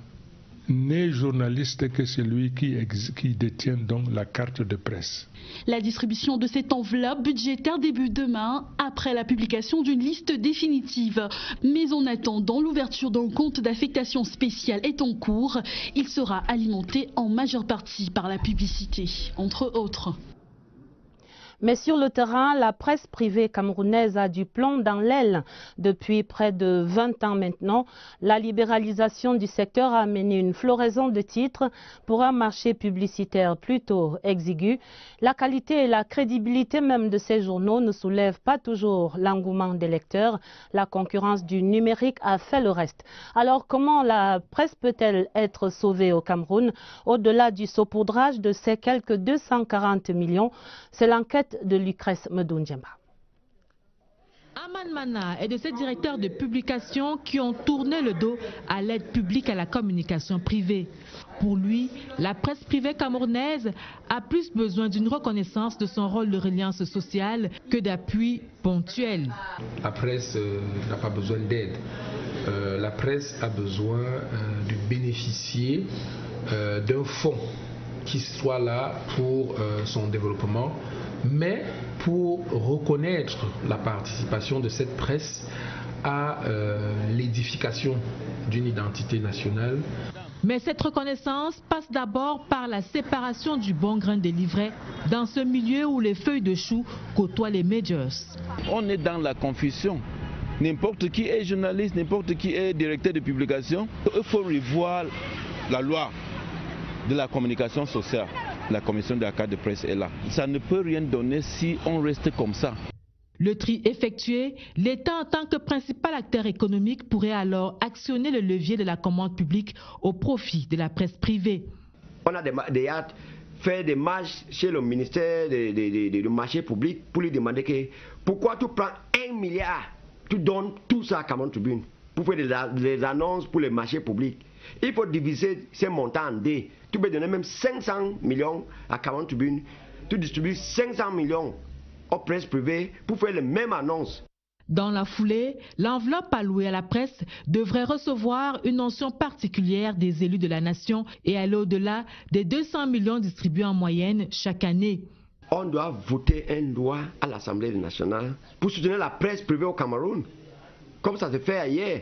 n'est journaliste que celui qui détient donc la carte de presse. La distribution de cette enveloppe budgétaire débute demain après la publication d'une liste définitive. Mais en attendant, l'ouverture d'un compte d'affectation spéciale est en cours. Il sera alimenté en majeure partie par la publicité, entre autres. Mais sur le terrain, la presse privée camerounaise a du plomb dans l'aile. Depuis près de 20 ans maintenant, la libéralisation du secteur a amené une floraison de titres pour un marché publicitaire plutôt exigu. La qualité et la crédibilité même de ces journaux ne soulèvent pas toujours l'engouement des lecteurs. La concurrence du numérique a fait le reste. Alors comment la presse peut-elle être sauvée au Cameroun au-delà du saupoudrage de ces quelques 240 millions? C'est l'enquête de Lucrèce Medoundjemba. Aman Mana est de ces directeurs de publication qui ont tourné le dos à l'aide publique à la communication privée. Pour lui, la presse privée camerounaise a plus besoin d'une reconnaissance de son rôle de reliance sociale que d'appui ponctuel. La presse n'a pas besoin d'aide. La presse a besoin de bénéficier d'un fonds qui soit là pour son développement, mais pour reconnaître la participation de cette presse à l'édification d'une identité nationale. Mais cette reconnaissance passe d'abord par la séparation du bon grain des livrets dans ce milieu où les feuilles de chou côtoient les majors. On est dans la confusion. N'importe qui est journaliste, n'importe qui est directeur de publication. Il faut revoir la loi de la communication sociale. La commission de la carte de presse est là. Ça ne peut rien donner si on reste comme ça. Le tri effectué, l'État en tant que principal acteur économique pourrait alors actionner le levier de la commande publique au profit de la presse privée. On a fait des marches chez le ministère du marché public pour lui demander que pourquoi tu prends 1 milliard, tu donnes tout ça à Cameroun Tribune pour faire des annonces pour les marchés publics. Il faut diviser ces montants en deux. Tu peux donner même 500 millions à Cameroun Tribune. Tu distribues 500 millions aux presses privées pour faire les mêmes annonces. Dans la foulée, l'enveloppe allouée à la presse devrait recevoir une mention particulière des élus de la nation et aller au-delà des 200 millions distribués en moyenne chaque année. On doit voter une loi à l'Assemblée nationale pour soutenir la presse privée au Cameroun, comme ça se fait ailleurs.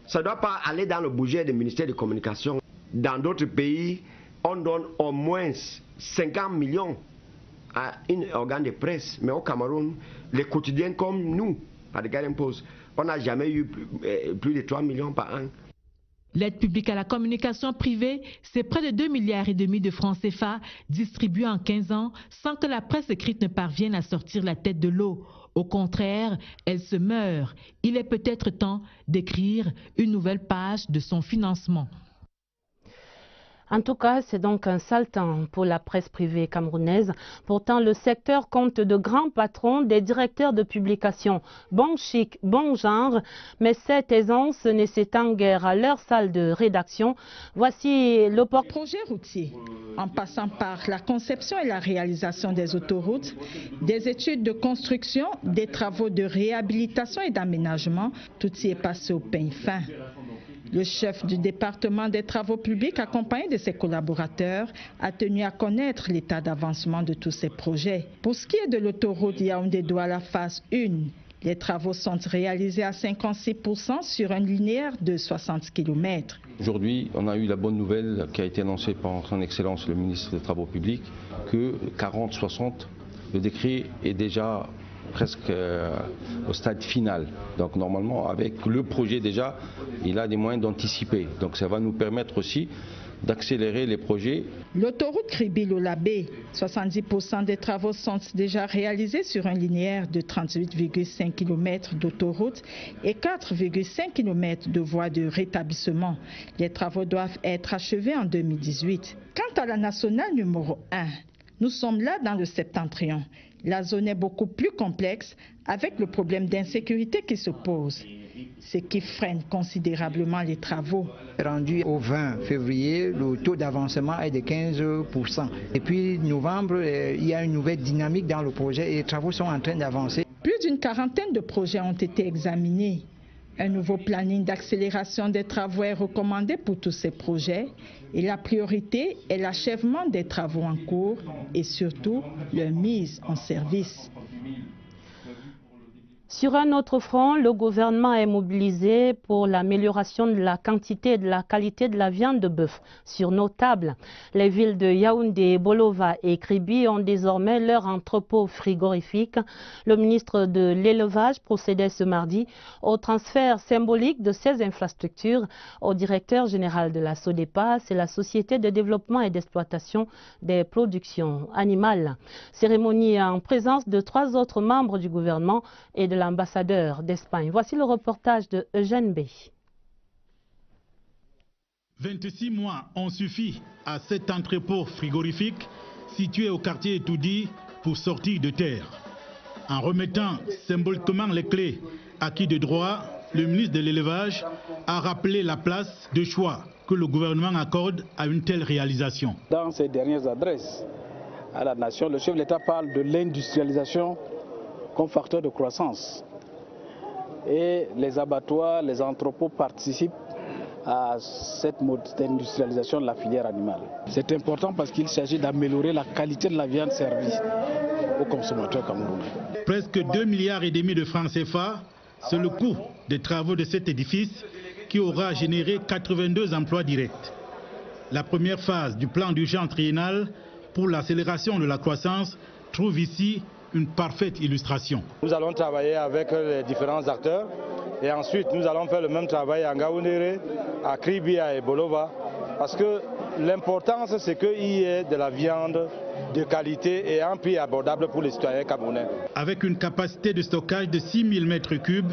Ça ne doit pas aller dans le budget du ministère de la Communication. Dans d'autres pays, on donne au moins 50 millions à un organe de presse. Mais au Cameroun, les quotidiens comme nous, à The Guardian Post, on n'a jamais eu plus de 3 millions par an. L'aide publique à la communication privée, c'est près de 2,5 milliards de francs CFA distribués en 15 ans sans que la presse écrite ne parvienne à sortir la tête de l'eau. Au contraire, elle se meurt. Il est peut-être temps d'écrire une nouvelle page de son financement. En tout cas, c'est donc un sale temps pour la presse privée camerounaise. Pourtant, le secteur compte de grands patrons, des directeurs de publication, bon chic, bon genre, mais cette aisance ne s'étend guère à leur salle de rédaction. Voici le projet routier, en passant par la conception et la réalisation des autoroutes, des études de construction, des travaux de réhabilitation et d'aménagement, tout y est passé au peigne fin. Le chef du département des travaux publics, accompagné de ses collaborateurs, a tenu à connaître l'état d'avancement de tous ces projets. Pour ce qui est de l'autoroute Yaoundé-Douala phase 1, les travaux sont réalisés à 56% sur un linéaire de 60 km. Aujourd'hui, on a eu la bonne nouvelle qui a été annoncée par son Excellence le ministre des Travaux publics que 40-60, le décret est déjà presque au stade final. Donc normalement, avec le projet déjà, il a des moyens d'anticiper. Donc ça va nous permettre aussi d'accélérer les projets. L'autoroute Kribi-Lolabé, 70% des travaux sont déjà réalisés sur un linéaire de 38,5 km d'autoroute et 4,5 km de voies de rétablissement. Les travaux doivent être achevés en 2018. Quant à la nationale numéro 1, nous sommes là dans le septentrion. La zone est beaucoup plus complexe avec le problème d'insécurité qui se pose, ce qui freine considérablement les travaux. Rendu au 20 février, le taux d'avancement est de 15%. Et puis novembre, il y a une nouvelle dynamique dans le projet et les travaux sont en train d'avancer. Plus d'une quarantaine de projets ont été examinés. Un nouveau planning d'accélération des travaux est recommandé pour tous ces projets et la priorité est l'achèvement des travaux en cours et surtout leur mise en service. Sur un autre front, le gouvernement est mobilisé pour l'amélioration de la quantité et de la qualité de la viande de bœuf sur nos tables. Les villes de Yaoundé, Bolova et Kribi ont désormais leur entrepôt frigorifique. Le ministre de l'Élevage procédait ce mardi au transfert symbolique de ces infrastructures au directeur général de la SODEPA, c'est la Société de développement et d'exploitation des productions animales. Cérémonie en présence de 3 autres membres du gouvernement et de l'ambassadeur d'Espagne. Voici le reportage de Eugène B. 26 mois ont suffi à cet entrepôt frigorifique situé au quartier Etoudi pour sortir de terre. En remettant symboliquement les clés acquis de droit, le ministre de l'Élevage a rappelé la place de choix que le gouvernement accorde à une telle réalisation. Dans ses dernières adresses à la nation, le chef de l'État parle de l'industrialisation comme facteur de croissance. Et les abattoirs, les entrepôts participent à cette industrialisation de la filière animale. C'est important parce qu'il s'agit d'améliorer la qualité de la viande servie aux consommateurs camerounais. Presque 2,5 milliards de francs CFA, c'est le coût des travaux de cet édifice qui aura généré 82 emplois directs. La première phase du plan d'urgence triennal pour l'accélération de la croissance trouve ici une parfaite illustration. Nous allons travailler avec les différents acteurs et ensuite nous allons faire le même travail à Ngaoundéré, à Kribi, à Bolova, parce que l'importance c'est qu'il y ait de la viande de qualité et à un prix abordable pour les citoyens camerounais. Avec une capacité de stockage de 6000 m3,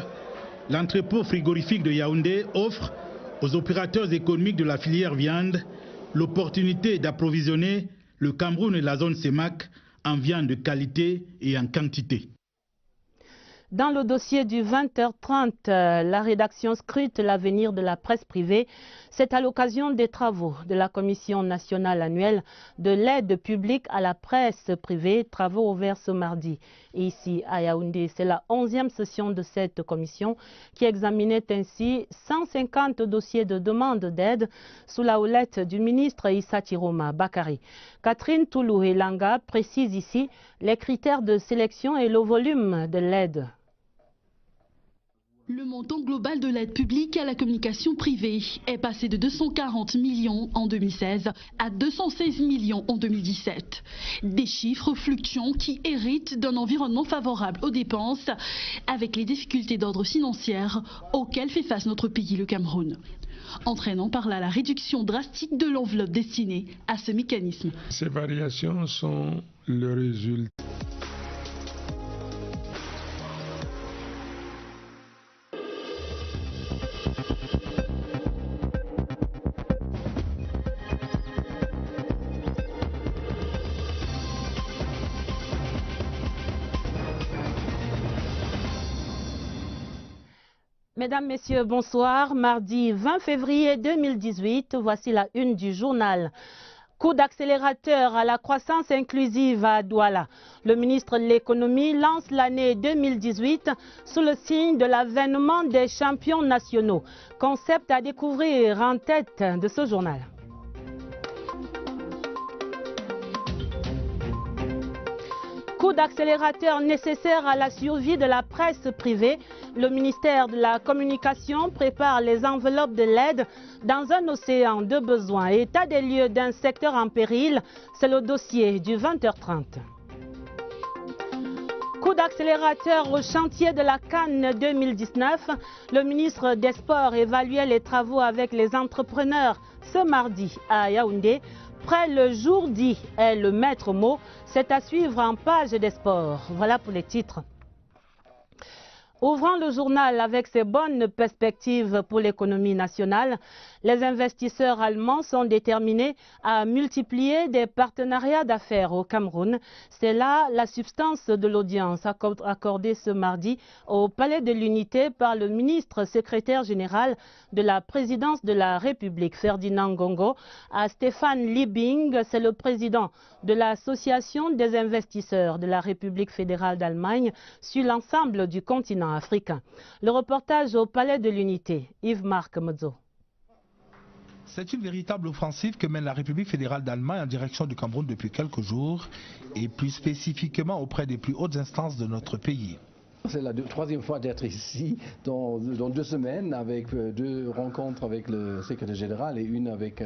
l'entrepôt frigorifique de Yaoundé offre aux opérateurs économiques de la filière viande l'opportunité d'approvisionner le Cameroun et la zone CEMAC en viande de qualité et en quantité. Dans le dossier du 20h30, la rédaction scrute l'avenir de la presse privée. C'est à l'occasion des travaux de la Commission nationale annuelle de l'aide publique à la presse privée, travaux ouverts ce mardi. Et ici à Yaoundé, c'est la 11e session de cette commission qui examinait ainsi 150 dossiers de demande d'aide sous la houlette du ministre Issa Tiroma Bakari. Catherine Toulou-Elanga précise ici les critères de sélection et le volume de l'aide. Le montant global de l'aide publique à la communication privée est passé de 240 millions en 2016 à 216 millions en 2017. Des chiffres fluctuants qui héritent d'un environnement favorable aux dépenses avec les difficultés d'ordre financier auxquelles fait face notre pays, le Cameroun, entraînant par là la réduction drastique de l'enveloppe destinée à ce mécanisme. Ces variations sont le résultat Mesdames, Messieurs, bonsoir. Mardi 20 février 2018, voici la une du journal. Coup d'accélérateur à la croissance inclusive à Douala. Le ministre de l'économie lance l'année 2018 sous le signe de l'avènement des champions nationaux. Concept à découvrir en tête de ce journal. Coup d'accélérateur nécessaire à la survie de la presse privée. Le ministère de la Communication prépare les enveloppes de l'aide dans un océan de besoins. État des lieux d'un secteur en péril, c'est le dossier du 20h30. Coup d'accélérateur au chantier de la CAN 2019. Le ministre des Sports évaluait les travaux avec les entrepreneurs ce mardi à Yaoundé. Près le jour dit est le maître mot. C'est à suivre en page des sports. Voilà pour les titres. Ouvrant le journal avec ses bonnes perspectives pour l'économie nationale, les investisseurs allemands sont déterminés à multiplier des partenariats d'affaires au Cameroun. C'est là la substance de l'audience accordée ce mardi au Palais de l'Unité par le ministre secrétaire général de la présidence de la République, Ferdinand Ngongo, à Stéphane Liebing, c'est le président de l'Association des investisseurs de la République fédérale d'Allemagne sur l'ensemble du continent africain. Le reportage au Palais de l'Unité, Yves-Marc Modzo. C'est une véritable offensive que mène la République fédérale d'Allemagne en direction du Cameroun depuis quelques jours et plus spécifiquement auprès des plus hautes instances de notre pays. C'est la troisième fois d'être ici dans 2 semaines avec 2 rencontres avec le secrétaire général et une avec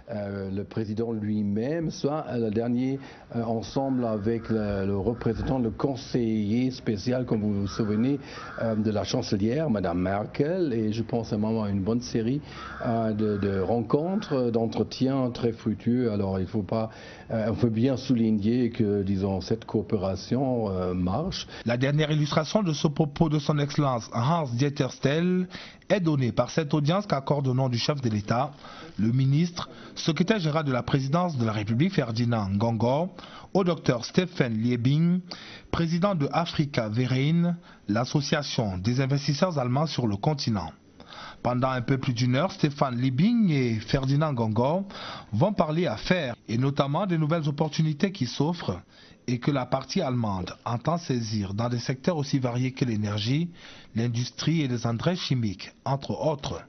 le président lui-même, soit le dernier ensemble avec le représentant, le conseiller spécial, comme vous vous souvenez, de la chancelière, Madame Merkel. Et je pense vraiment à une bonne série de rencontres, d'entretiens très fructueux. Alors il faut pas, on peut bien souligner que, disons, cette coopération marche. La dernière illustration de ce propos de son Excellence Hans-Dieter Stell est donné par cette audience qu'accorde au nom du chef de l'État, le ministre, secrétaire général de la présidence de la République Ferdinand Ngongo, au docteur Stephen Liebing, président de Africa Verein, l'association des investisseurs allemands sur le continent. Pendant un peu plus d'1 heure, Stéphane Liebing et Ferdinand Ngongo vont parler affaires et notamment des nouvelles opportunités qui s'offrent et que la partie allemande entend saisir dans des secteurs aussi variés que l'énergie, l'industrie et les engrais chimiques, entre autres.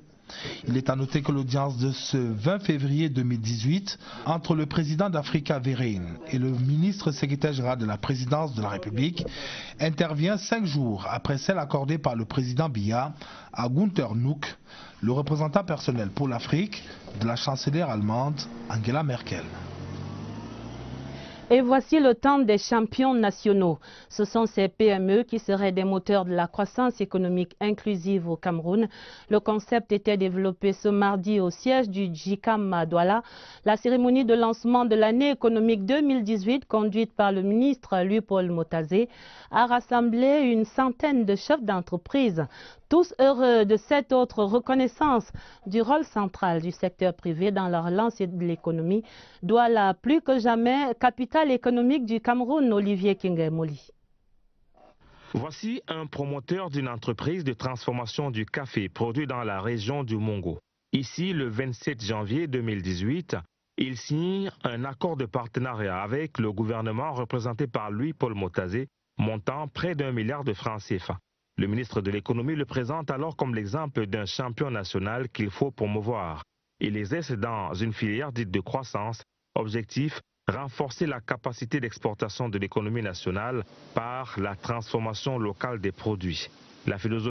Il est à noter que l'audience de ce 20 février 2018 entre le président d'Africa Verein et le ministre secrétaire général de la présidence de la République intervient 5 jours après celle accordée par le président Biya à Günther Nuck, le représentant personnel pour l'Afrique de la chancelière allemande Angela Merkel. Et voici le temps des champions nationaux. Ce sont ces PME qui seraient des moteurs de la croissance économique inclusive au Cameroun. Le concept était développé ce mardi au siège du JICAM à Douala. La cérémonie de lancement de l'année économique 2018, conduite par le ministre Louis-Paul Motazé, a rassemblé une centaine de chefs d'entreprise. Tous heureux de cette autre reconnaissance du rôle central du secteur privé dans la relance de l'économie, Douala, plus que jamais, capitale économique du Cameroun, Olivier Kingemoli. Voici un promoteur d'une entreprise de transformation du café produit dans la région du Mongo. Ici, le 27 janvier 2018, il signe un accord de partenariat avec le gouvernement représenté par Louis-Paul Motazé, montant près d'1 milliard de francs CFA. Le ministre de l'économie le présente alors comme l'exemple d'un champion national qu'il faut promouvoir. Il exerce dans une filière dite de croissance. Objectif, renforcer la capacité d'exportation de l'économie nationale par la transformation locale des produits. La philosophie